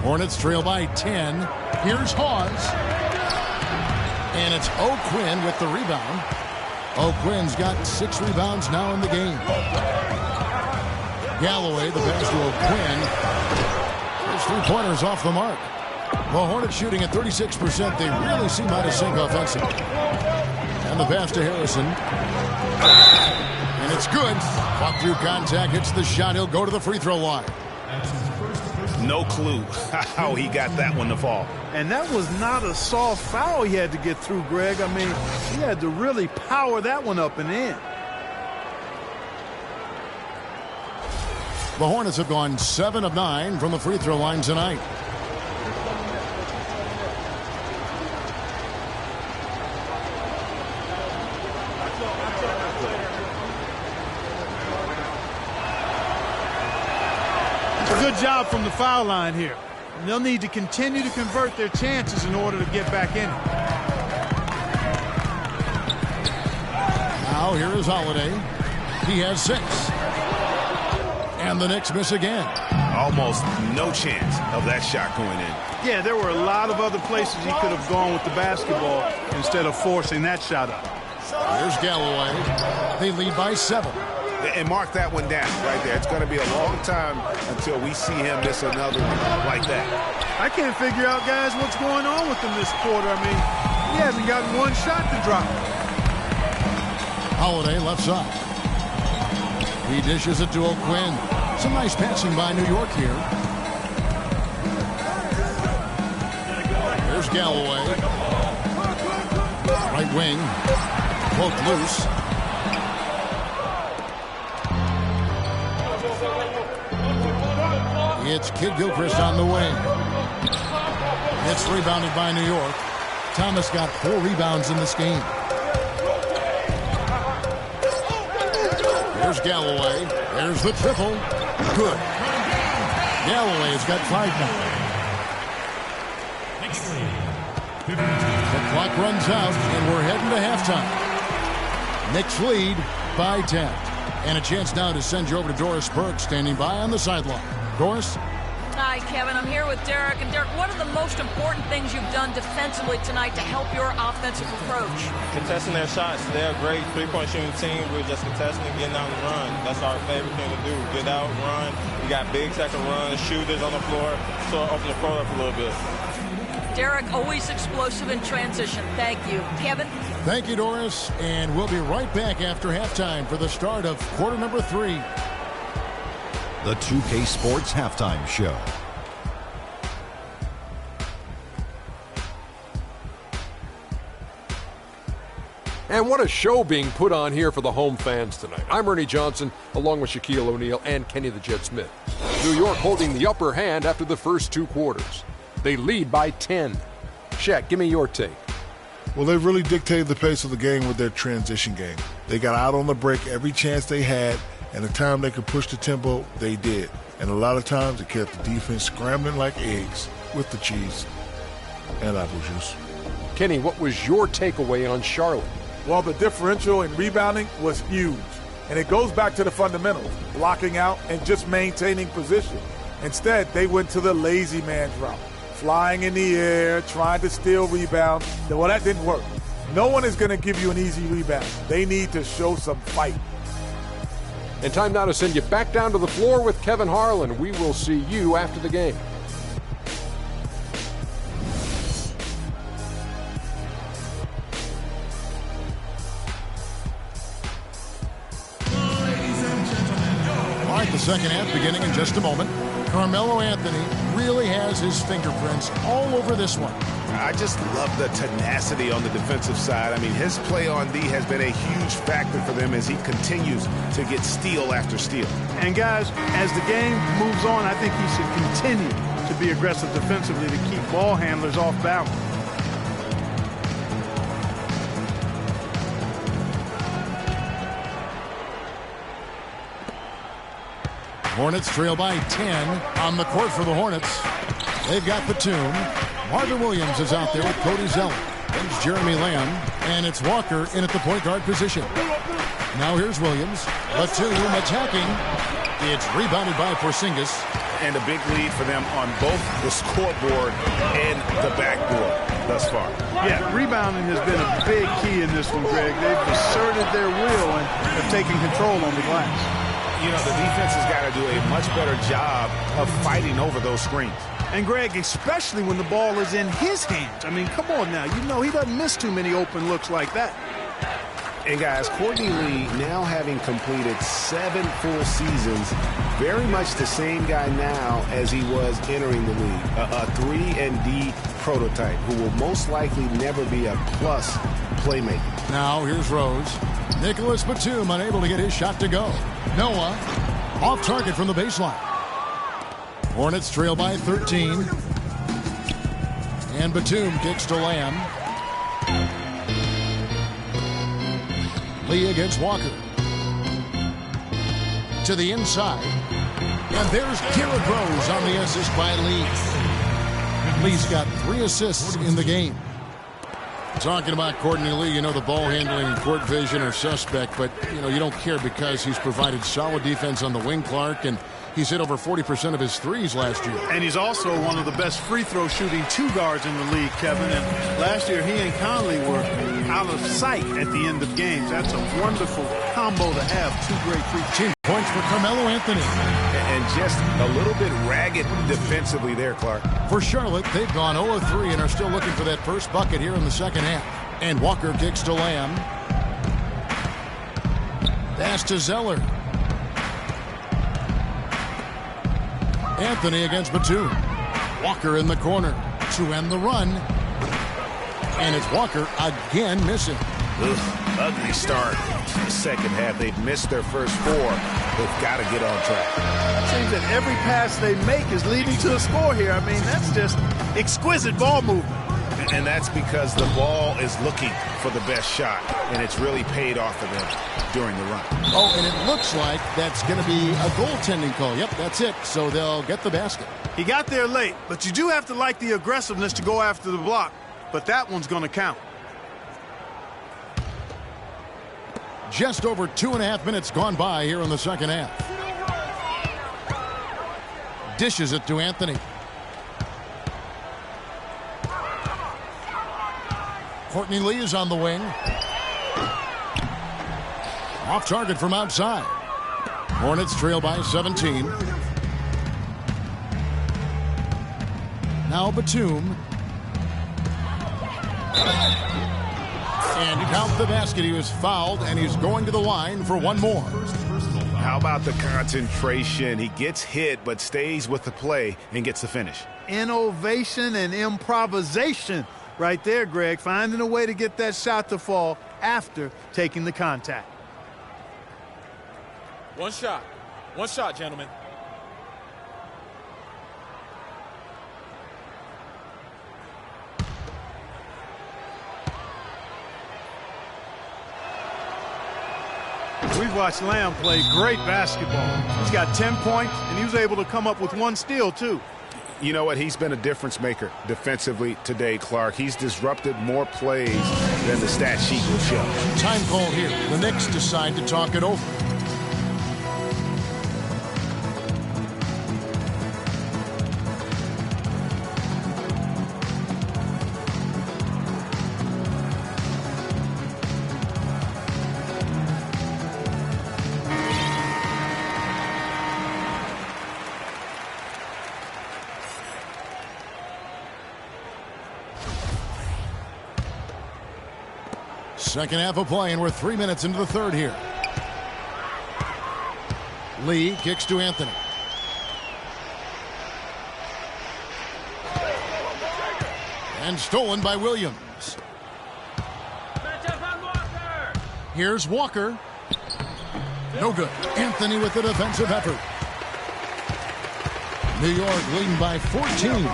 Hornets trail by 10. Here's Hawes. And it's O'Quinn with the rebound. O'Quinn's got 6 rebounds now in the game. Galloway, the pass to O'Quinn. There's 3-pointers off the mark. The Hornets shooting at 36%. They really seem out of sync offensively. And the pass to Harrison. And it's good. Fought through contact, hits the shot. He'll go to the free throw line. No clue how he got that one to fall. And that was not a soft foul he had to get through, Greg. I mean, he had to really power that one up and in. The Hornets have gone 7 of 9 from the free throw line tonight. Good job from the foul line here. And they'll need to continue to convert their chances in order to get back in it. Now here is Holiday. He has 6. And the Knicks miss again. Almost no chance of that shot going in. Yeah, there were a lot of other places he could have gone with the basketball instead of forcing that shot up. Here's Galloway. They lead by 7. And mark that one down right there. It's going to be a long time until we see him miss another one like that. I can't figure out, guys, what's going on with him this quarter. I mean, he hasn't gotten one shot to drop. Holiday left side. He dishes it to O'Quinn. Some nice passing by New York here. There's Galloway. Right wing. Poked loose. It's Kid Gilchrist on the wing. It's rebounded by New York. Thomas got 4 rebounds in this game. There's Galloway. There's the triple. Good. Galloway has got 5 now. The clock runs out, and we're heading to halftime. Knicks lead by 10. And a chance now to send you over to Doris Burke, standing by on the sideline. Doris? Hi, Kevin. I'm here with Derek. And, Derek, what are the most important things you've done defensively tonight to help your offensive approach? Contesting their shots. They're a great three-point shooting team. We're just contesting and getting out and run. That's our favorite thing to do. Get out, run. We got bigs that can run, shooters on the floor, so open the floor up a little bit. Derek, always explosive in transition. Thank you. Kevin? Thank you, Doris. And we'll be right back after halftime for the start of quarter number 3. The 2K Sports Halftime Show. And what a show being put on here for the home fans tonight. I'm Ernie Johnson, along with Shaquille O'Neal and Kenny the Jet Smith. New York holding the upper hand after the first 2 quarters. They lead by 10. Shaq, give me your take. Well, they really dictated the pace of the game with their transition game. They got out on the break every chance they had, and the time they could push the tempo, they did. And a lot of times it kept the defense scrambling like eggs with the cheese and apple juice. Kenny, what was your takeaway on Charlotte? Well, the differential in rebounding was huge. And it goes back to the fundamentals, blocking out and just maintaining position. Instead, they went to the lazy man's route, flying in the air, trying to steal rebounds. Well, that didn't work. No one is going to give you an easy rebound. They need to show some fight. And time now to send you back down to the floor with Kevin Harlan. We will see you after the game. All right, the second half beginning in just a moment. Carmelo Anthony really has his fingerprints all over this one. I just love the tenacity on the defensive side. I mean, his play on D has been a huge factor for them as he continues to get steal after steal. And, guys, as the game moves on, I think he should continue to be aggressive defensively to keep ball handlers off balance. Hornets trail by 10 on the court for the Hornets. They've got Batum. Marvin Williams is out there with Cody Zeller. There's Jeremy Lamb. And it's Walker in at the point guard position. Now here's Williams. Batum attacking. It's rebounded by Porzingis. And a big lead for them on both the scoreboard and the backboard thus far. Yeah, rebounding has been a big key in this one, Greg. They've asserted their will and have taken control on the glass. You know, the defense has got to do a much better job of fighting over those screens. And Greg, especially when the ball is in his hands. I mean, come on now. You know he doesn't miss too many open looks like that. And guys, Courtney Lee, now having completed 7 full seasons, very much the same guy now as he was entering the league. A 3-and-D prototype who will most likely never be a plus playmaker. Now here's Rose. Nicholas Batum unable to get his shot to go. Noah off target from the baseline. Hornets trail by 13. And Batum kicks to Lamb. Lee against Walker. To the inside. And there's Derrick Rose on the assist by Lee. Lee's got 3 assists in the game. Talking about Courtney Lee, you know the ball handling and court vision are suspect, but you don't care because he's provided solid defense on the wing, Clark, and he's hit over 40% of his threes last year. And he's also one of the best free throw shooting 2 guards in the league, Kevin. And last year he and Conley were out of sight at the end of games. That's a wonderful combo to have. 2 great free throws. 10 points for Carmelo Anthony. And just a little bit ragged defensively there, Clark. For Charlotte, they've gone 0-3 and are still looking for that first bucket here in the second half. And Walker kicks to Lamb. Pass to Zeller. Anthony against Batum. Walker in the corner to end the run. And it's Walker again missing. Ugly start. The second half, they've missed their first 4. They've got to get on track. It seems that every pass they make is leading to a score here. I mean, that's just exquisite ball movement. And that's because the ball is looking for the best shot, and it's really paid off for them during the run. Oh, and it looks like that's going to be a goaltending call. Yep, that's it. So they'll get the basket. He got there late, but you do have to like the aggressiveness to go after the block. But that one's going to count. Just over 2.5 minutes gone by here in the second half. Dishes it to Anthony. Courtney Lee is on the wing. Off target from outside. Hornets trail by 17. Now Batum. And count the basket. He was fouled, and he's going to the line for one more. How about the concentration? He gets hit, but stays with the play and gets the finish. Innovation and improvisation right there, Greg. Finding a way to get that shot to fall after taking the contact. One shot, gentlemen. We've watched Lamb play great basketball. He's got 10 points, and he was able to come up with 1 steal, too. You know what? He's been a difference maker defensively today, Clark. He's disrupted more plays than the stat sheet will show. Time call here. The Knicks decide to talk it over. Second half of play, and we're 3 minutes into the third here. Lee kicks to Anthony. And stolen by Williams. Here's Walker. No good. Anthony with the defensive effort. New York leading by 14.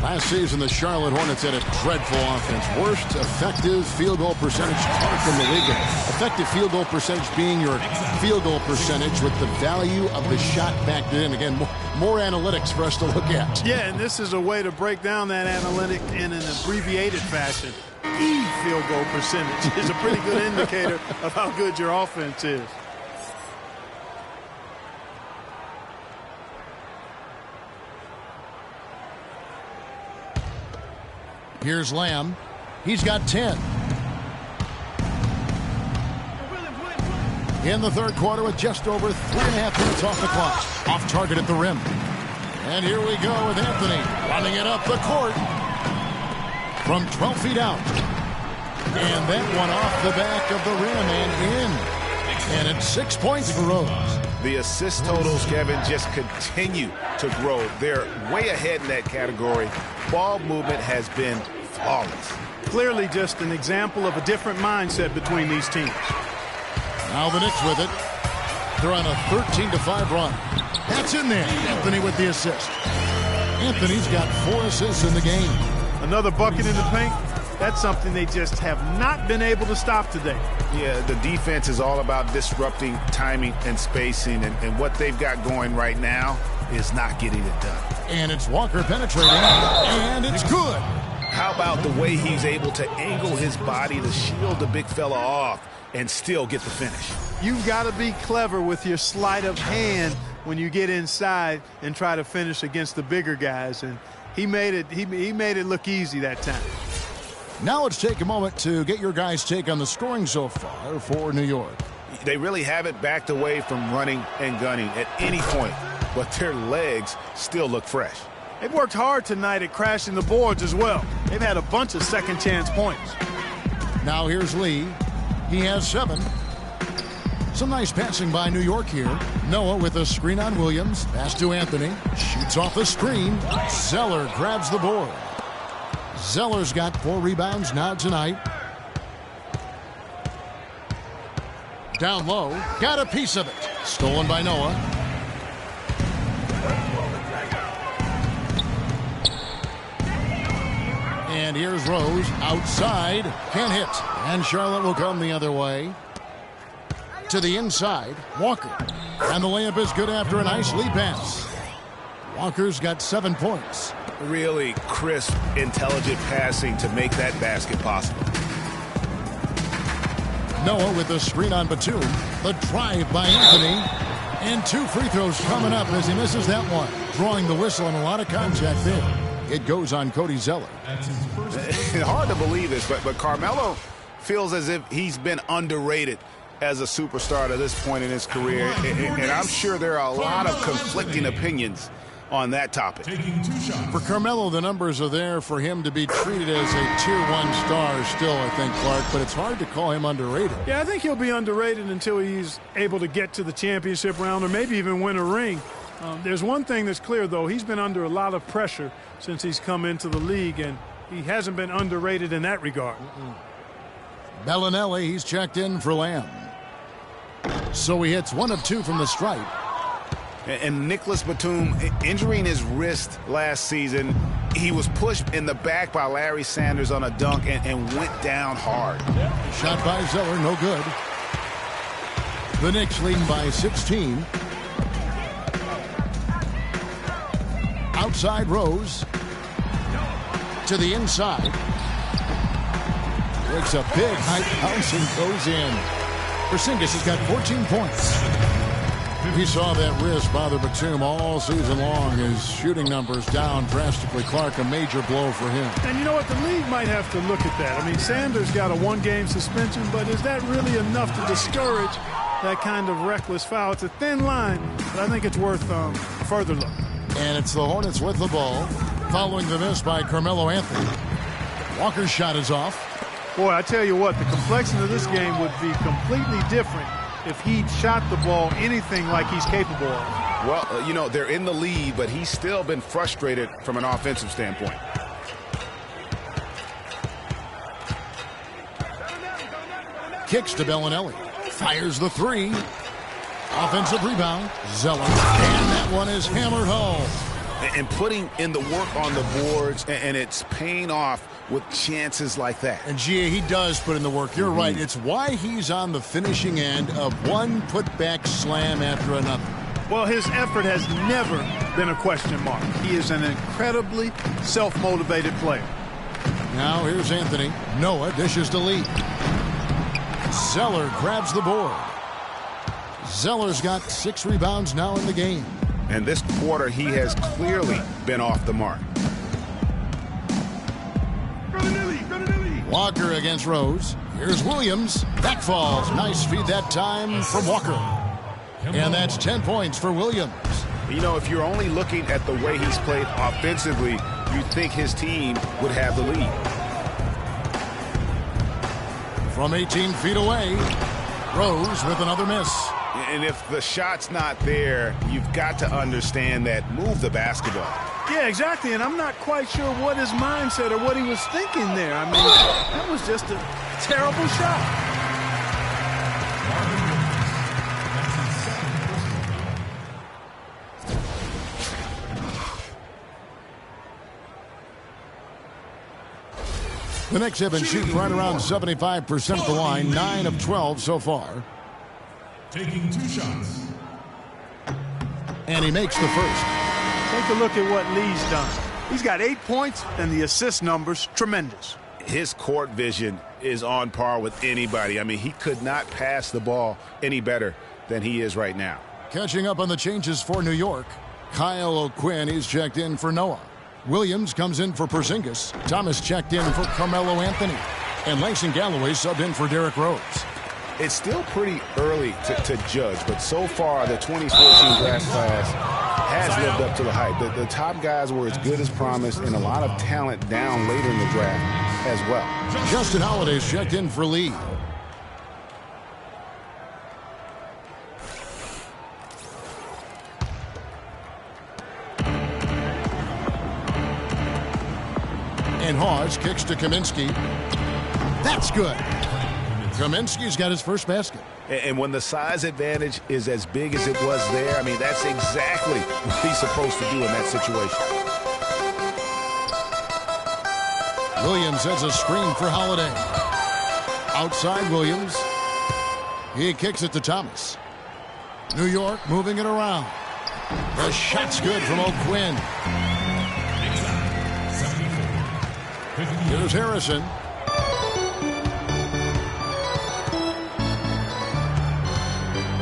Last season, the Charlotte Hornets had a dreadful offense. Worst effective field goal percentage in the league. Effective field goal percentage being your field goal percentage with the value of the shot backed in. Again, more analytics for us to look at. Yeah, and this is a way to break down that analytic in an abbreviated fashion. Field goal percentage is a pretty good indicator of how good your offense is. Here's Lamb. He's got 10. In the third quarter with just over 3.5 minutes off the clock. Off target at the rim. And here we go with Anthony running it up the court from 12 feet out. And that one off the back of the rim and in. And it's 6 points for Rose. The assist totals, Kevin, just continue to grow. They're way ahead in that category. Ball movement has been flawless. Clearly just an example of a different mindset between these teams. Now the Knicks with it. They're on a 13-5 run. That's in there. Anthony with the assist. Anthony's got 4 assists in the game. Another bucket in the paint. That's something they just have not been able to stop today. Yeah, the defense is all about disrupting timing and spacing, and what they've got going right now is not getting it done. And it's Walker penetrating, and it's good. How about the way he's able to angle his body to shield the big fella off and still get the finish? You've got to be clever with your sleight of hand when you get inside and try to finish against the bigger guys, and he made it look easy that time. Now let's take a moment to get your guys' take on the scoring so far for New York. They really haven't backed away from running and gunning at any point, but their legs still look fresh. They've worked hard tonight at crashing the boards as well. They've had a bunch of second chance points. Now here's Lee. He has 7. Some nice passing by New York here. Noah with a screen on Williams. Pass to Anthony. Shoots off the screen. Zeller grabs the board. Zeller's got 4 rebounds now tonight. Down low. Got a piece of it. Stolen by Noah. And here's Rose outside. Can't hit. And Charlotte will come the other way. To the inside. Walker. And the layup is good after a nice lead pass. Walker's got 7 points. Really crisp, intelligent passing to make that basket possible. Noah with the screen on Batum. The drive by Anthony. And 2 free throws coming up as he misses that one. Drawing the whistle and a lot of contact there. It goes on Cody Zeller. Hard to believe this, but Carmelo feels as if he's been underrated as a superstar to this point in his career. And I'm sure there are a lot of conflicting opinions on that topic. For Carmelo, the numbers are there for him to be treated as a Tier 1 star still, I think, Clark, but it's hard to call him underrated. Yeah, I think he'll be underrated until he's able to get to the championship round or maybe even win a ring. There's one thing that's clear, though. He's been under a lot of pressure since he's come into the league, and he hasn't been underrated in that regard. Bellinelli, he's checked in for Lamb. So he hits 1 of 2 from the stripe. And Nicholas Batum injuring his wrist last season, he was pushed in the back by Larry Sanders on a dunk and went down hard. Shot by Zeller, no good. The Knicks leading by 16. Outside Rose. To the inside. Takes a big high bounce and goes in. Porzingis has got 14 points. We saw that wrist bother Batum all season long. His shooting numbers down drastically. Clark, a major blow for him. And you know what? The league might have to look at that. I mean, Sanders got a 1-game suspension, but is that really enough to discourage that kind of reckless foul? It's a thin line, but I think it's worth a further look. And it's the Hornets with the ball, following the miss by Carmelo Anthony. Walker's shot is off. Boy, I tell you what, the complexion of this game would be completely different if he'd shot the ball anything like he's capable of. Well, you know, they're in the lead, but he's still been frustrated from an offensive standpoint. Kicks to Bellinelli. Fires the 3. Offensive rebound. Zeller. And that one is hammered home. And putting in the work on the boards, and it's paying off with chances like that. And GA, he does put in the work. You're right. It's why he's on the finishing end of one putback slam after another. Well, his effort has never been a question mark. He is an incredibly self-motivated player. Now here's Anthony. Noah dishes to Lee. Zeller grabs the board. Zeller's got 6 rebounds now in the game. And this quarter, he has clearly been off the mark. Walker against Rose. Here's Williams. That falls. Nice feed that time from Walker. And that's 10 points for Williams. You know, if you're only looking at the way he's played offensively, you'd think his team would have the lead. From 18 feet away, Rose with another miss. And if the shot's not there, you've got to understand that. Move the basketball. Yeah, exactly, and I'm not quite sure what his mindset or what he was thinking there. I mean, that was just a terrible shot. The Knicks have been shooting right around 75% at the line, 9 of 12 so far. Taking 2 shots. And he makes the first. Take a look at what Lee's done. He's got 8 points, and the assist numbers, tremendous. His court vision is on par with anybody. I mean, he could not pass the ball any better than he is right now. Catching up on the changes for New York, Kyle O'Quinn is checked in for Noah. Williams comes in for Porzingis. Thomas checked in for Carmelo Anthony. And Langston Galloway subbed in for Derrick Rose. It's still pretty early to judge, but so far the 2014 draft class has lived up to the hype. The top guys were as good as promised, and a lot of talent down later in the draft as well. Justin Holiday's checked in for Lee. And Hawes kicks to Kaminsky. That's good. Kaminsky's got his first basket. And when the size advantage is as big as it was there, I mean, that's exactly what he's supposed to do in that situation. Williams has a screen for Holiday. Outside Williams. He kicks it to Thomas. New York moving it around. The shot's good from O'Quinn. Here's Harrison.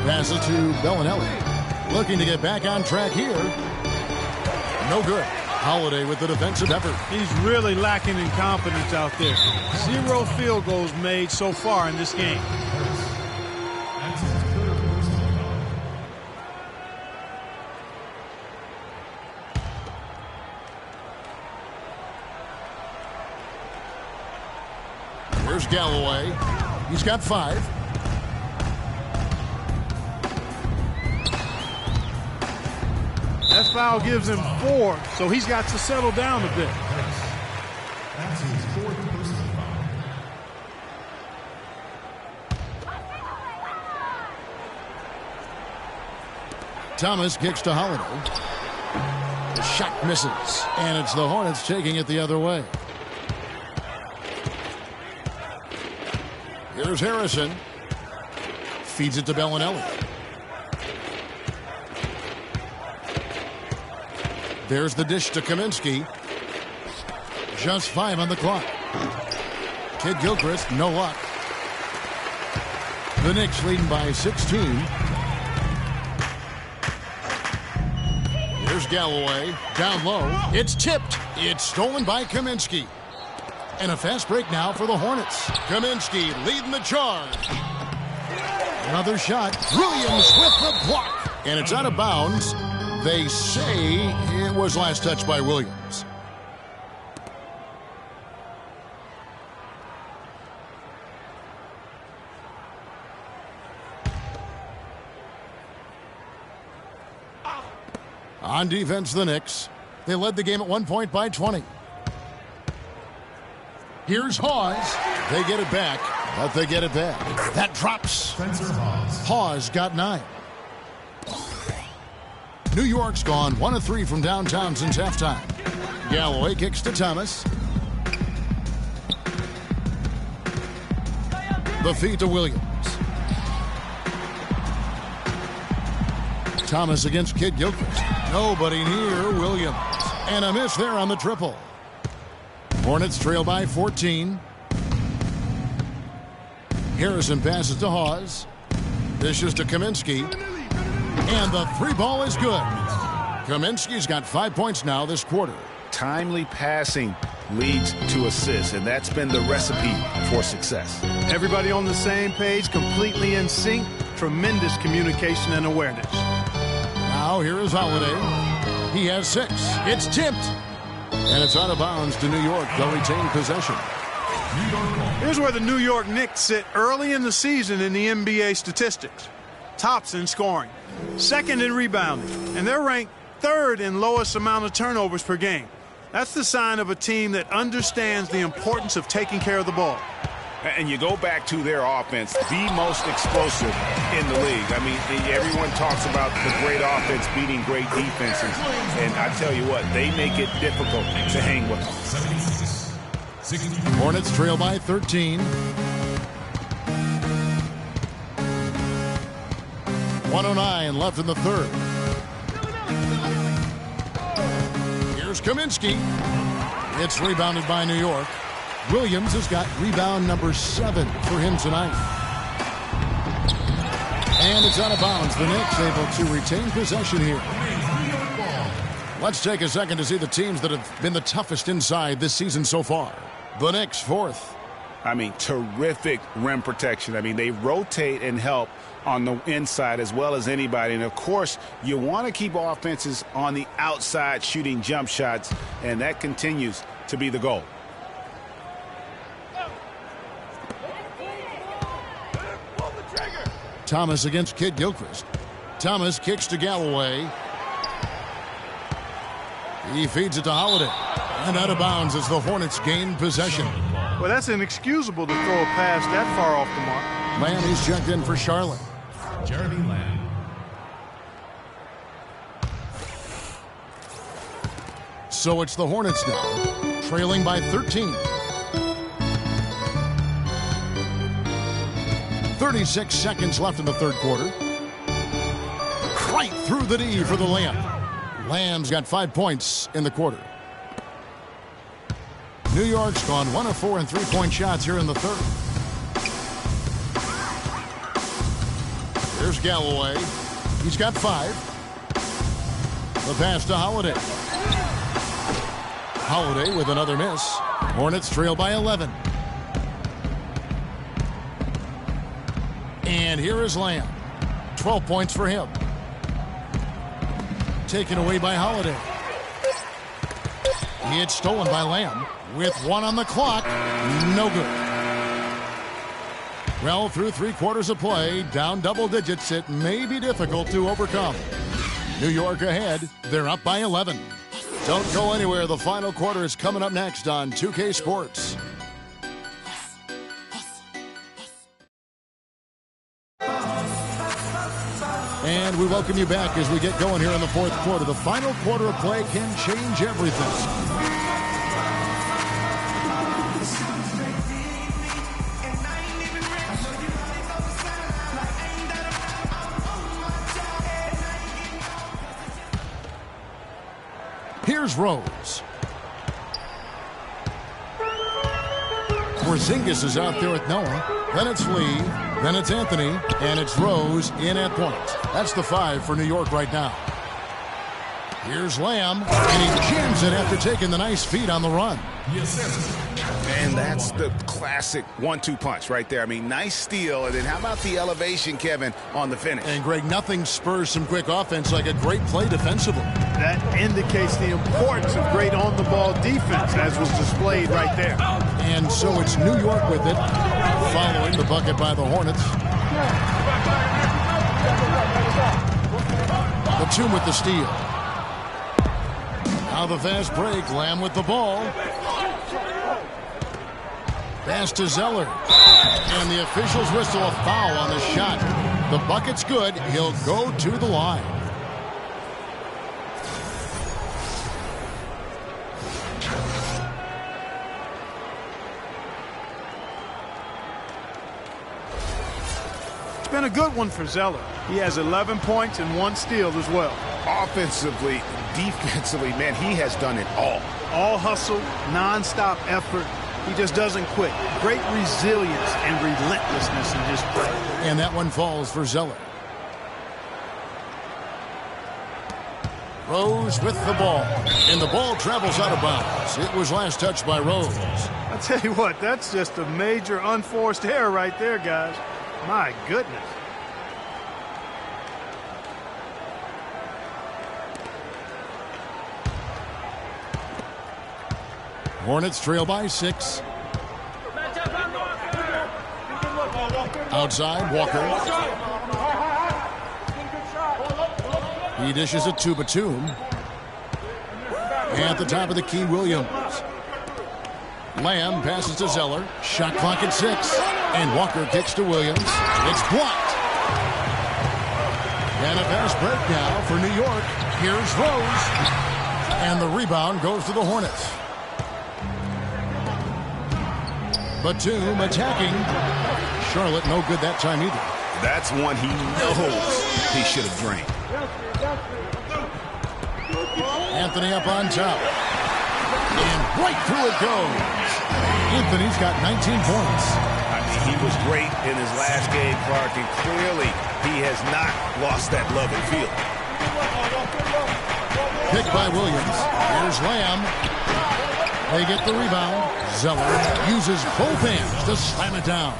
Pass it to Bellinelli. Looking to get back on track here. No good. Holiday with the defensive effort. He's really lacking in confidence out there. 0 field goals made so far in this game. Here's Galloway. He's got 5. That foul gives him 4, so he's got to settle down a bit. That's his 4th personal foul. Thomas kicks to Holiday. The shot misses, and it's the Hornets taking it the other way. Here's Harrison. Feeds it to Bellinelli. There's the dish to Kaminsky. Just 5 on the clock. Kid Gilchrist, no luck. The Knicks leading by 16. Here's Galloway. Down low. It's tipped. It's stolen by Kaminsky. And a fast break now for the Hornets. Kaminsky leading the charge. Another shot. Williams with the block. And it's out of bounds. They say it was last touched by Williams. On defense, the Knicks. They led the game at 1 point by 20. Here's Hawes. They get it back, but they get it back. That drops. Spencer Hawes. Hawes got 9. New York's gone 1 of 3 from downtown since halftime. Galloway kicks to Thomas. The feed to Williams. Thomas against Kid Gilchrist. Nobody near Williams. And a miss there on the triple. Hornets trail by 14. Harrison passes to Hawes. Dishes to Kaminsky. And the 3-ball is good. Kaminsky's got 5 points now this quarter. Timely passing leads to assists, and that's been the recipe for success. Everybody on the same page, completely in sync. Tremendous communication and awareness. Now Now here is Holiday. He has 6. It's tipped. And it's out of bounds to New York. They'll retain possession. Here's where the New York Knicks sit early in the season in the NBA statistics. Tops in scoring, second in rebounding, and they're ranked 3rd in lowest amount of turnovers per game. That's the sign of a team that understands the importance of taking care of the ball. And you go back to their offense, the most explosive in the league. I mean, everyone talks about the great offense beating great defenses. And I tell you what, they make it difficult to hang with them. Hornets trail by 13. 1:09 left in the third. Here's Kaminsky. It's rebounded by New York. Williams has got rebound number 7 for him tonight. And it's out of bounds. The Knicks able to retain possession here. Let's take a second to see the teams that have been the toughest inside this season so far. The Knicks 4th. I mean, terrific rim protection. I mean, they rotate and help on the inside as well as anybody. And, of course, you want to keep offenses on the outside shooting jump shots, and that continues to be the goal. Thomas against Kid Gilchrist. Thomas kicks to Galloway. He feeds it to Holiday. And out of bounds as the Hornets gain possession. Well, that's inexcusable to throw a pass that far off the mark. Lamb is checked in for Charlotte. Jeremy Lamb. So it's the Hornets now, trailing by 13. 36 seconds left in the third quarter. Right through the D for the Lamb. Lamb's got 5 points in the quarter. New York's gone 1 of 4 in three-point shots here in the third. Here's Galloway. He's got 5. The pass to Holiday. Holiday with another miss. Hornets trail by 11. And here is Lamb. 12 points for him. Taken away by Holiday. It's stolen by Lamb. With 1 on the clock. No good. Well, through 3 quarters of play, down double digits, it may be difficult to overcome. New York ahead. They're up by 11. Don't go anywhere. The final quarter is coming up next on 2K Sports. And we welcome you back as we get going here in the fourth quarter. The final quarter of play can change everything. Here's Rose. Porzingis is out there with Noah. Then it's Lee. Then it's Anthony. And it's Rose in at point. That's the 5 for New York right now. Here's Lamb. And he jams it after taking the nice feed on the run. And that's the classic 1-2 punch right there. I mean, nice steal. And then how about the elevation, Kevin, on the finish? And, Greg, nothing spurs some quick offense like a great play defensively. That indicates the importance of great on-the-ball defense, as was displayed right there. And so it's New York with it, following the bucket by the Hornets. Batum with the steal. Now the fast break. Lamb with the ball. Pass to Zeller. And the officials whistle a foul on the shot. The bucket's good. He'll go to the line. It's been a good one for Zeller. He has 11 points and 1 steal as well. Offensively, defensively, man, he has done it all. All hustle, non-stop effort. He just doesn't quit. Great resilience and relentlessness in his play. And that one falls for Zeller. Rose with the ball. And the ball travels out of bounds. It was last touched by Rose. I tell you what, that's just a major unforced error right there, guys. My goodness. Hornets trail by 6. Outside, Walker. He dishes it to Batum. At the top of the key, Williams. Lamb passes to Zeller. Shot clock at 6. And Walker kicks to Williams. It's blocked. And a fast break now for New York. Here's Rose. And the rebound goes to the Hornets. Batum attacking. Charlotte no good that time either. That's one he knows he should have drained. Anthony up on top. And right through it goes. Anthony's got 19 points. I mean, he was great in his last game, Clark, and clearly he has not lost that love and feel. Picked by Williams. Here's Lamb. They get the rebound. Zeller uses both hands to slam it down.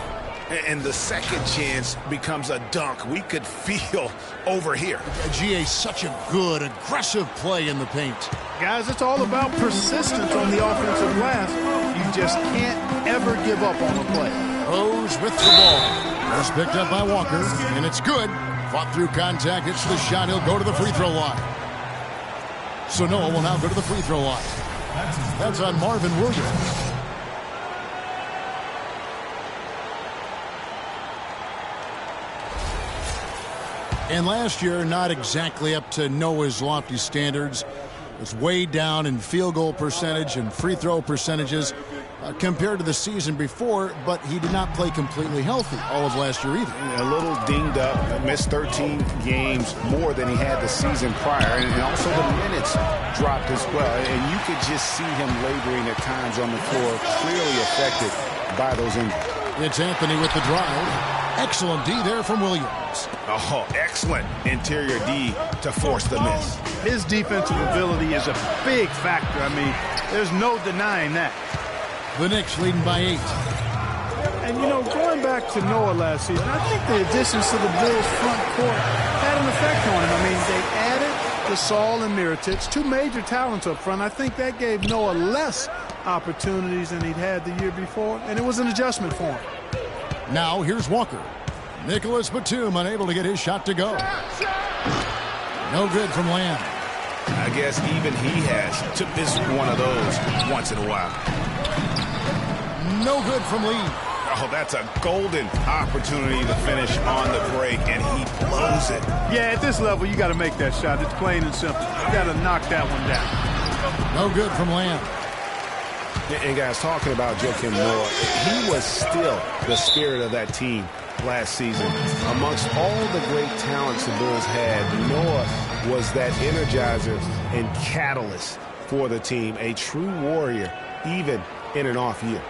And the second chance becomes a dunk. We could feel over here. GA, such a good, aggressive play in the paint. Guys, it's all about persistence on the offensive glass. You just can't ever give up on a play. Rose with the ball. Was picked up by Walker, and it's good. Fought through contact, hits the shot. He'll go to the free throw line. So Noah will now go to the free throw line. That's on Marvin Williams. And last year, not exactly up to Noah's lofty standards. Was way down in field goal percentage and free throw percentages compared to the season before, but he did not play completely healthy all of last year either. A little dinged up, missed 13 games more than he had the season prior, and also the minutes dropped as well. And you could just see him laboring at times on the floor, clearly affected by those injuries. It's Anthony with the drive. Excellent D there from Williams. Oh, excellent interior D to force the miss. His defensive ability is a big factor. I mean, there's no denying that. The Knicks leading by 8. And, you know, going back to Noah last season, I think the additions to the Bulls front court had an effect on him. I mean, they added Gasol and Mirotic, two major talents up front. I think that gave Noah less opportunities than he'd had the year before, and it was an adjustment for him. Now here's Walker. Nicholas Batum unable to get his shot to go. No good from Lamb. I guess even he has to miss one of those once in a while. No good from Lee. Oh, that's a golden opportunity to finish on the break, and he blows it. Yeah, at this level, you got to make that shot. It's plain and simple. You got to knock that one down. No good from Lamb. And guys, talking about Joakim Noah, he was still the spirit of that team last season. Amongst all the great talents the Bulls had, Noah was that energizer and catalyst for the team, a true warrior, even in an off year.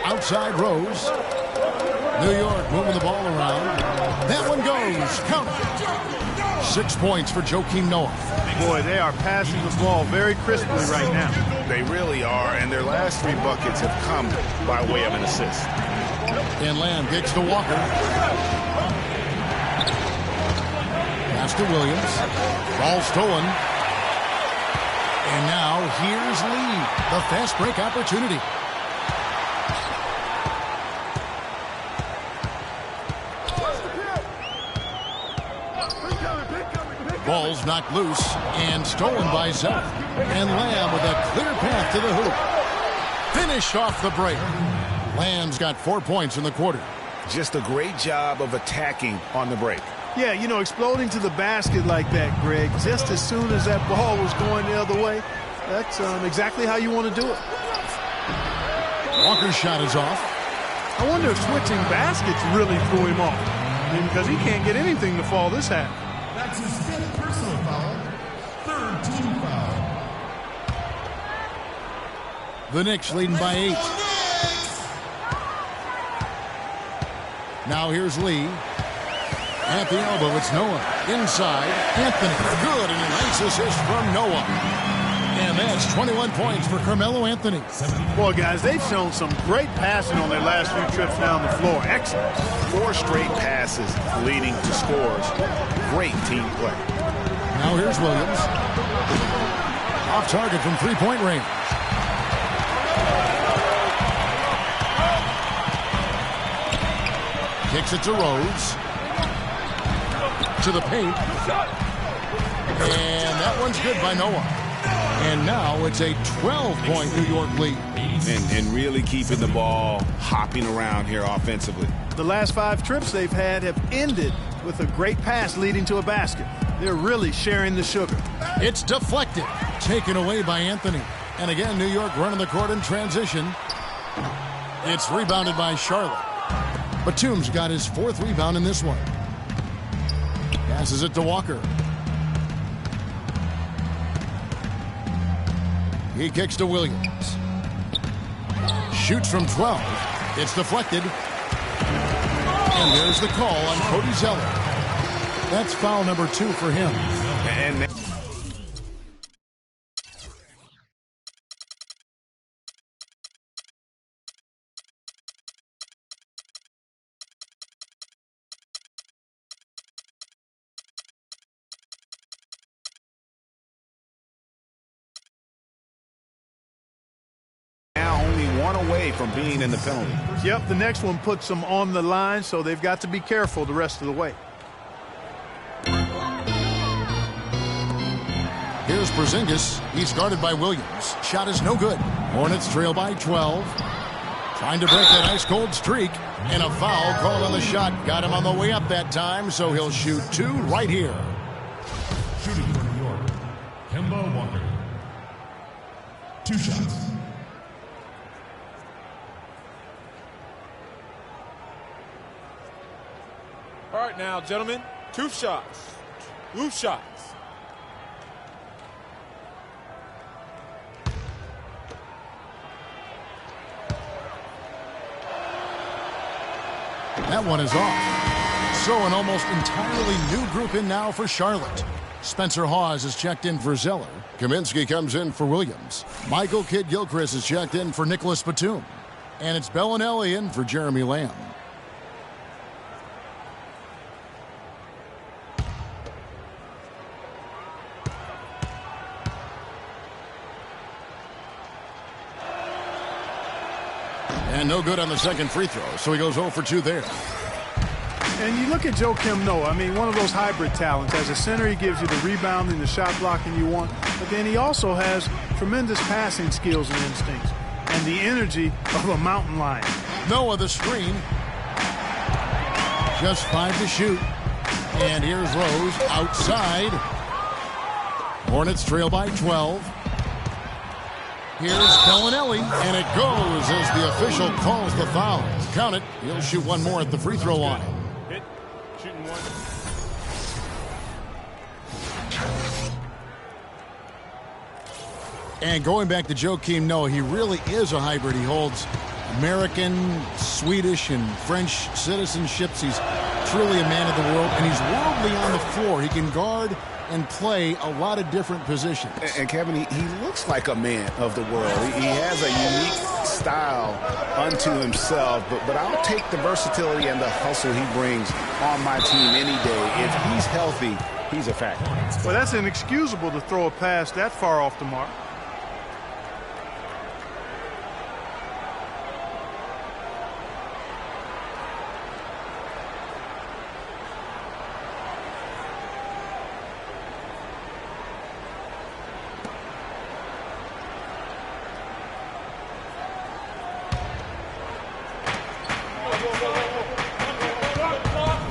Outside Rose. New York moving the ball around. That one goes. Count it. 6 points for Joakim Noah. Boy, they are passing the ball very crisply right now. They really are, and their last 3 buckets have come by way of an assist. And Lamb kicks to Walker. Pass to Williams. Ball stolen. And now here's Lee. The fast break opportunity. Ball's knocked loose and stolen by Zeller. And Lamb with a clear path to the hoop. Finished off the break. Lamb's got 4 points in the quarter. Just a great job of attacking on the break. Yeah, you know, exploding to the basket like that, Greg, just as soon as that ball was going the other way, that's exactly how you want to do it. Walker's shot is off. I wonder if switching baskets really threw him off. I mean, because he can't get anything to fall this half. That's his 5th personal foul. 3rd team foul. The Knicks leading by 8. Now here's Lee. At the elbow, it's Noah. Inside, Anthony. Good, and a nice assist from Noah. And And that's 21 points for Carmelo Anthony. Boy, guys, they've shown some great passing on their last few trips down the floor. Excellent. 4 straight passes leading to scores. Great team play. Now here's Williams. Off target from three-point range. Kicks it to Rose. To the paint. And that one's good by Noah. And now it's a 12-point New York lead. And really keeping the ball hopping around here offensively. The last 5 trips they've had have ended with a great pass leading to a basket. They're really sharing the sugar. It's deflected. Taken away by Anthony. And again, New York running the court in transition. It's rebounded by Charlotte. Batum's got his 4th rebound in this one. Passes it to Walker. He kicks to Williams. Shoots from 12. It's deflected. And there's the call on Cody Zeller. That's foul number 2 for him. And away from being in the penalty. Yep, the next one puts them on the line, so they've got to be careful the rest of the way. Here's Porzingis. He's guarded by Williams. Shot is no good. Hornets trail by 12. Trying to break that ice-cold streak. And a foul called on the shot. Got him on the way up that time, so he'll shoot 2 right here. Shooting for New York, Kemba Walker. 2 shots. All right now, gentlemen, 2 shots. 2 shots. That one is off. So an almost entirely new group in now for Charlotte. Spencer Hawes is checked in for Zeller. Kaminsky comes in for Williams. Michael Kidd-Gilchrist is checked in for Nicholas Batum. And it's Bellinelli in for Jeremy Lamb. And no good on the second free throw, so he goes 0 for 2 there. And you look at Joakim Noah, I mean, one of those hybrid talents. As a center, he gives you the rebounding, the shot blocking you want, but then he also has tremendous passing skills and instincts and the energy of a mountain lion. Noah the screen. Just 5 to shoot. And here's Rose outside. Hornets trail by 12. Here's Bellinelli, and it goes as the official calls the foul. Count it. He'll shoot 1 more at the free throw line. Hit. Shooting 1. And going back to Joakim Noah, he really is a hybrid. He holds American, Swedish, and French citizenships. He's truly a man of the world, and he's worldly on the floor. He can guard and play a lot of different positions. And Kevin, he looks like a man of the world. He has a unique style unto himself, but I'll take the versatility and the hustle he brings on my team any day. If he's healthy, he's a factor. Well, that's inexcusable to throw a pass that far off the mark.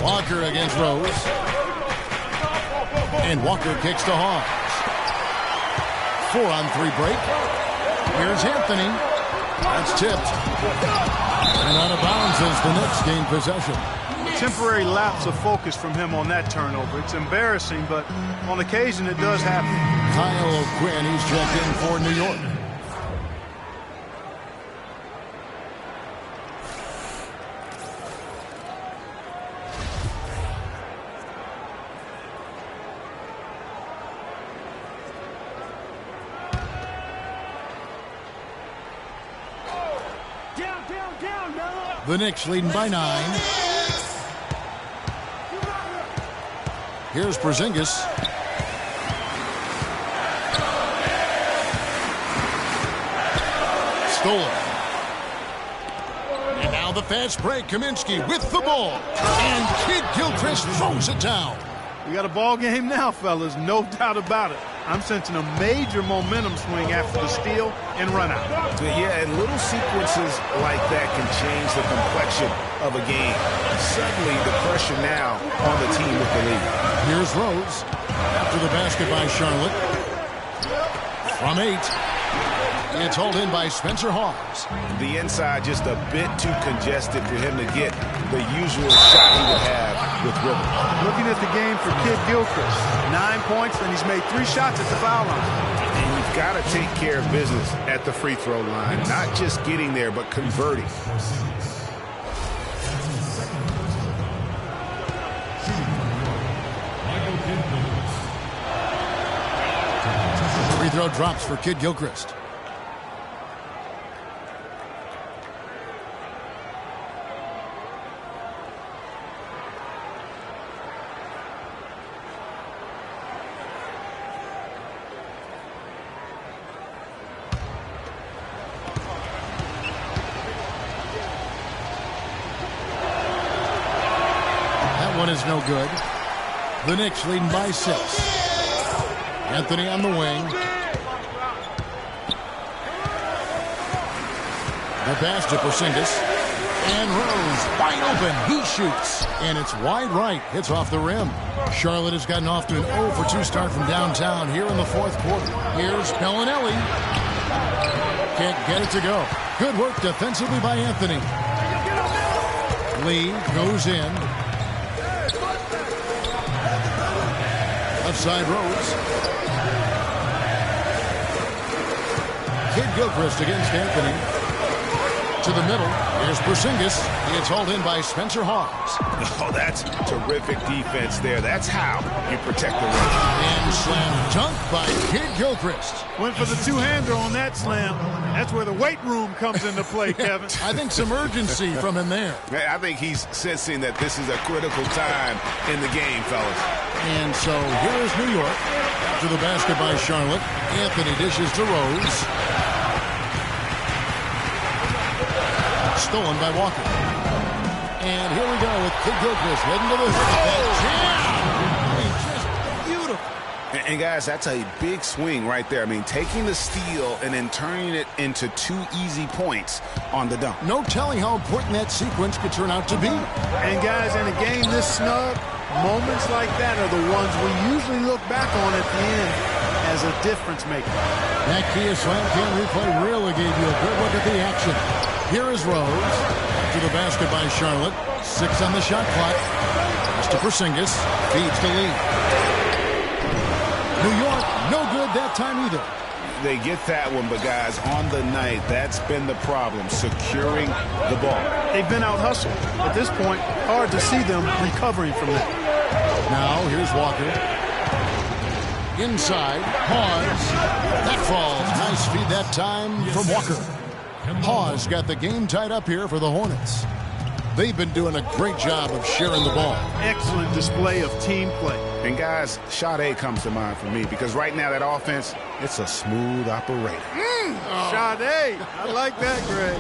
Walker against Rose. And Walker kicks to Hawes. 4-on-3 break. Here's Anthony. That's tipped. And out of bounds as the Knicks gain possession. Temporary lapse of focus from him on that turnover. It's embarrassing, but on occasion it does happen. Kyle O'Quinn, he's checked in for New York. The Knicks leading by 9. Here's Porzingis. Stolen. And now the fast break. Kaminsky with the ball. And Kid Gilchrist throws it down. We got a ball game now, fellas. No doubt about it. I'm sensing a major momentum swing after the steal and run out. Yeah, and little sequences like that can change the complexion of a game. Suddenly, the pressure now on the team with the lead. Here's Rose. To the basket by Charlotte. From 8. It's hauled in by Spencer Hawes. The inside just a bit too congested for him to get the usual shot he would have with rhythm. Looking at the game for Kid Gilchrist. 9 points, and he's made 3 shots at the foul line. And you've got to take care of business at the free throw line. Not just getting there, but converting. Free throw drops for Kid Gilchrist. One is no good. The Knicks leading by 6. Anthony on the wing. The pass to Porzingis. And Rose wide open. He shoots. And it's wide right. Hits off the rim. Charlotte has gotten off to an 0 for 2 start from downtown here in the 4th quarter. Here's Bellinelli. Can't get it to go. Good work defensively by Anthony. Lee goes in. Left side Rose. Kid Gilchrist against Anthony. To the middle. Here's Porzingis. It's hauled in by Spencer Hawes. Oh, that's terrific defense there. That's how you protect the rim. And slam dunk by Kid Gilchrist. Went for the two-hander on that slam. That's where the weight room comes into play, Kevin. I think some urgency from him there. I think he's sensing that this is a critical time in the game, fellas. And so here is New York. To the basket by Charlotte. Anthony dishes to Rose. Stolen by Walker. And here we go with Kid Gilchrist heading to the jam. Just beautiful. And guys, that's a big swing right there. I mean, taking the steal and then turning it into 2 easy points on the dunk. No telling how important that sequence could turn out to be. And guys, in a game this snug, moments like that are the ones we usually look back on at the end as a difference maker. That Kia Slam Cam replay really gave you a good look at the action. Here is Rose. To the basket by Charlotte. 6 on the shot clock. Pass to Porzingis. Feeds to Lee. New York, no good that time either. They get that one, but guys, on the night, that's been the problem, securing the ball. They've been out-hustled. At this point, hard to see them recovering from that. Now, here's Walker. Inside, Hawes. That falls. Nice feed that time from Walker. Hawes got the game tied up here for the Hornets. They've been doing a great job of sharing the ball. Excellent display of team play. And guys, Sade comes to mind for me because right now that offense, it's a smooth operator. Sade, I like that, Greg.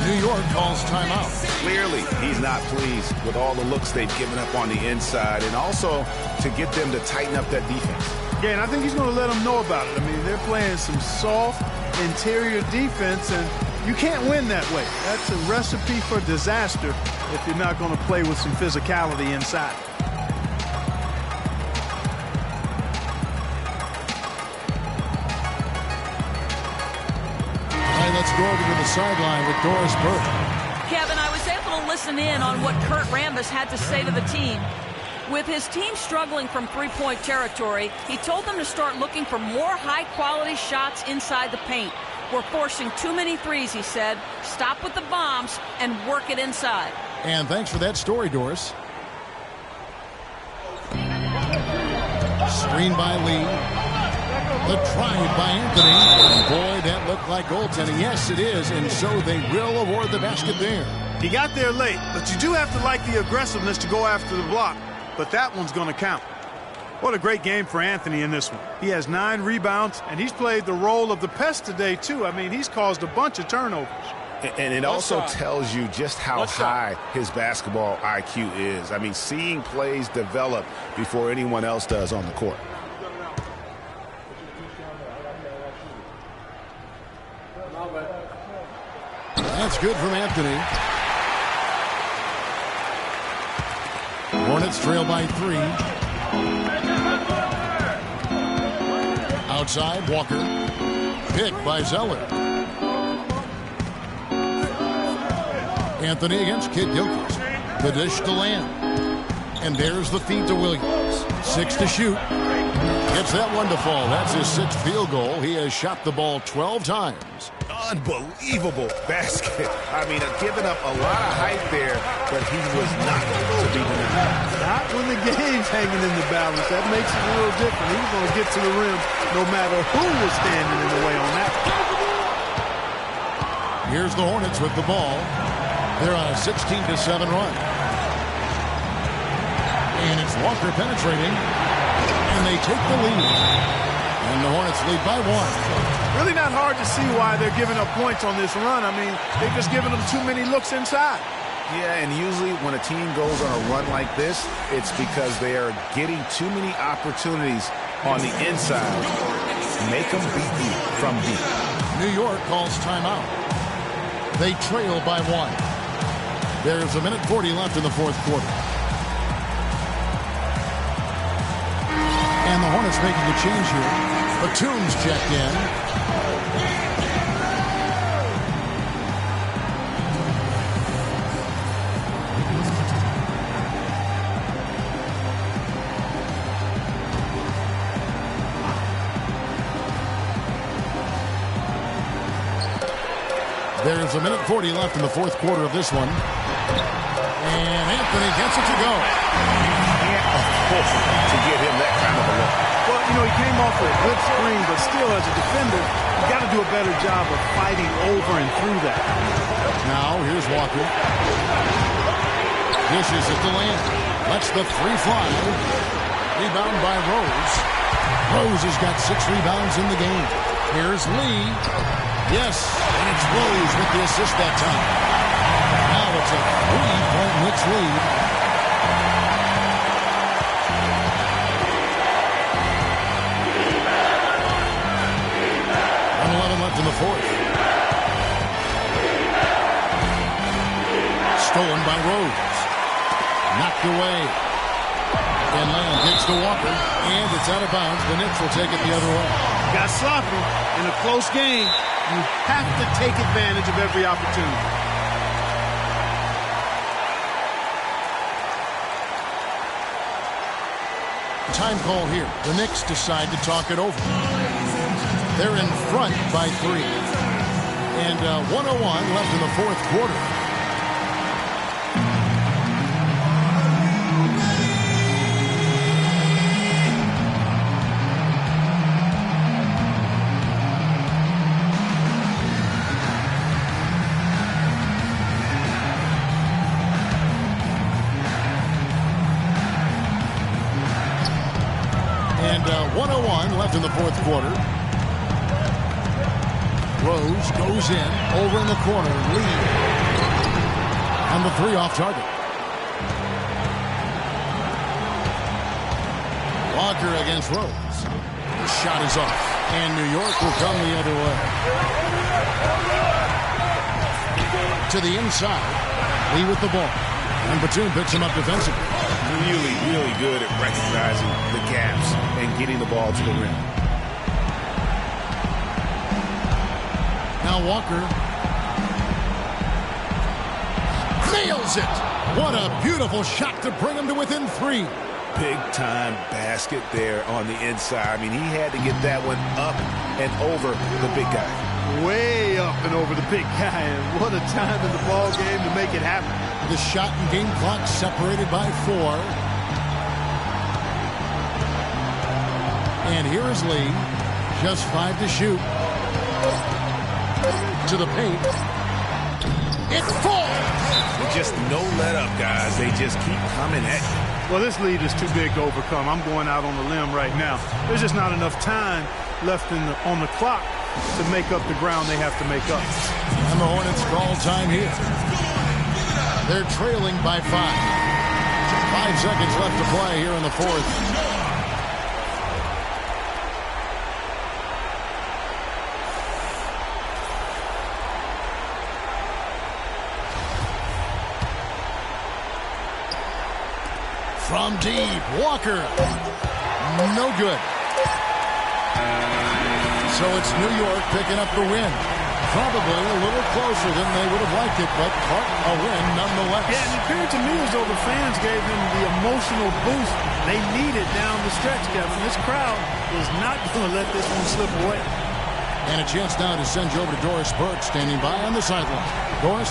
New York calls timeout. Clearly, he's not pleased with all the looks they've given up on the inside and also to get them to tighten up that defense. Yeah, and I think he's going to let them know about it. I mean, they're playing some soft interior defense, and you can't win that way. That's a recipe for disaster if you're not going to play with some physicality inside. All right, let's go over to the sideline with Doris Burke. Kevin, I was able to listen in on what Kurt Rambis had to say to the team. With his team struggling from three-point territory, he told them to start looking for more high-quality shots inside the paint. We're forcing too many threes, he said. Stop with the bombs and work it inside. And thanks for that story, Doris. Screen by Lee. The drive by Anthony. Boy, that looked like goaltending. Yes, it is, and so they will award the basket there. He got there late, but you do have to like the aggressiveness to go after the block. But that one's going to count. What a great game for Anthony in this one. He has 9 rebounds, and he's played the role of the pest today, too. I mean, he's caused a bunch of turnovers. And it also tells you just how high his basketball IQ is. I mean, seeing plays develop before anyone else does on the court. That's good from Anthony. Hornets trail by 3. Outside, Walker. Picked by Zeller. Anthony against Kid Gilchrist. The dish to Lamb. And there's the feed to Williams. 6 to shoot. Gets that one to fall. That's his 6th field goal. He has shot the ball 12 times. Unbelievable basket. I mean, giving up a lot of height there, but he was not to be denied. Not when the game's hanging in the balance. That makes it a little different. He was going to get to the rim no matter who was standing in the way on that. Here's the Hornets with the ball. They're on a 16-7 run. And it's Walker penetrating. And they take the lead. And the Hornets lead by 1. Really not hard to see why they're giving up points on this run. I mean, they've just given them too many looks inside. Yeah, and usually when a team goes on a run like this, it's because they are getting too many opportunities on the inside. Make them beat you from deep. New York calls timeout. They trail by 1. There's a minute 40 left in the 4th quarter. And the Hornets making a change here. Batum's checked in. There's a minute 40 left in the 4th quarter of this one. And Anthony gets it to go. To get him that kind of a look. Well, you know, he came off with a good screen, but still, as a defender, you got to do a better job of fighting over and through that. Now, here's Walker. Dishes it to Lamb. Lets the 3 fly. Rebound by Rose. Rose has got 6 rebounds in the game. Here's Lee. Yes, and it's Rose with the assist that time. Now it's a 3-point Knicks lead. In the 4th. Stolen by Rose. Knocked away. And Lamb gets to Walker. And it's out of bounds. The Knicks will take it the other way. Got sloppy in a close game. You have to take advantage of every opportunity. Time call here. The Knicks decide to talk it over. They're in front by 3. And 1:01 left in the 4th quarter. And 1:01 left in the 4th quarter. Rose goes in, over in the corner, Lee. And the 3 off target. Walker against Rose. The shot is off. And New York will come the other way. To the inside. Lee with the ball. And Batum picks him up defensively. Really, really good at recognizing the gaps and getting the ball to the rim. Now Walker nails it. What a beautiful shot to bring him to within 3. Big-time basket there on the inside. I mean, he had to get that one up and over the big guy. Way up and over the big guy. And what a time in the ball game to make it happen. The shot and game clock separated by 4. And here is Lee. Just 5 to shoot. To the paint. It falls! Just no let up, guys. They just keep coming at you. Well, this lead is too big to overcome. I'm going out on the limb right now. There's just not enough time left on the clock to make up the ground they have to make up. And the Hornets call time here. They're trailing by 5. 5 seconds left to play here in the fourth. From deep, Walker. No good. So it's New York picking up the win. Probably a little closer than they would have liked it, but a win nonetheless. Yeah, and it appeared to me as though the fans gave them the emotional boost they needed down the stretch, Kevin. This crowd is not going to let this one slip away. And a chance now to send you over to Doris Burke, standing by on the sideline. Doris?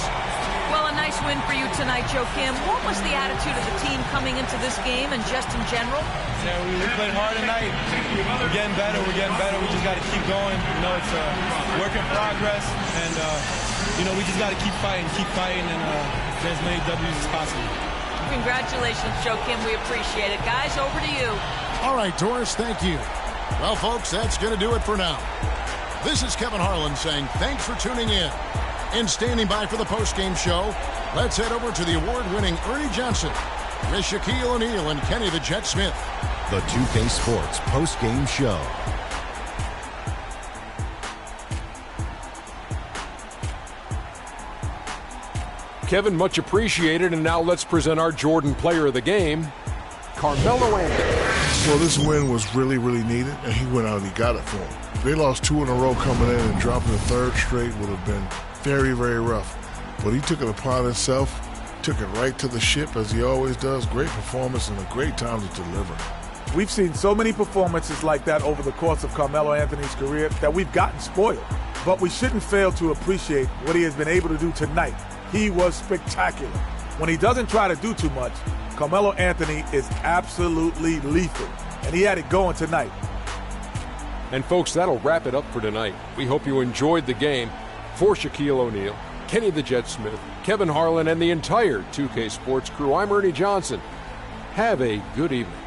Well, a nice win for you tonight, Joe Kim. What was the attitude of the team coming into this game and just in general? Yeah, we played hard tonight. We're getting better. We just got to keep going. You know, it's a work in progress. And, you know, we just got to keep fighting, and get as many W's as possible. Congratulations, Joe Kim. We appreciate it. Guys, over to you. All right, Doris, thank you. Well, folks, that's going to do it for now. This is Kevin Harlan saying thanks for tuning in. And standing by for the postgame show, let's head over to the award-winning Ernie Johnson with Shaquille O'Neal and Kenny the Jet Smith. The 2K Sports postgame show. Kevin, much appreciated. And now let's present our Jordan player of the game, Carmelo Anthony. Well, this win was really, really needed, and he went out and he got it for him. If they lost 2 in a row coming in, and dropping the third straight would have been very, very rough. But he took it upon himself, took it right to the ship as he always does. Great performance and a great time to deliver. We've seen so many performances like that over the course of Carmelo Anthony's career that we've gotten spoiled. But we shouldn't fail to appreciate what he has been able to do tonight. He was spectacular. When he doesn't try to do too much, Carmelo Anthony is absolutely lethal. And he had it going tonight. And folks, that'll wrap it up for tonight. We hope you enjoyed the game. For Shaquille O'Neal, Kenny the Jet Smith, Kevin Harlan, and the entire 2K Sports crew, I'm Ernie Johnson. Have a good evening.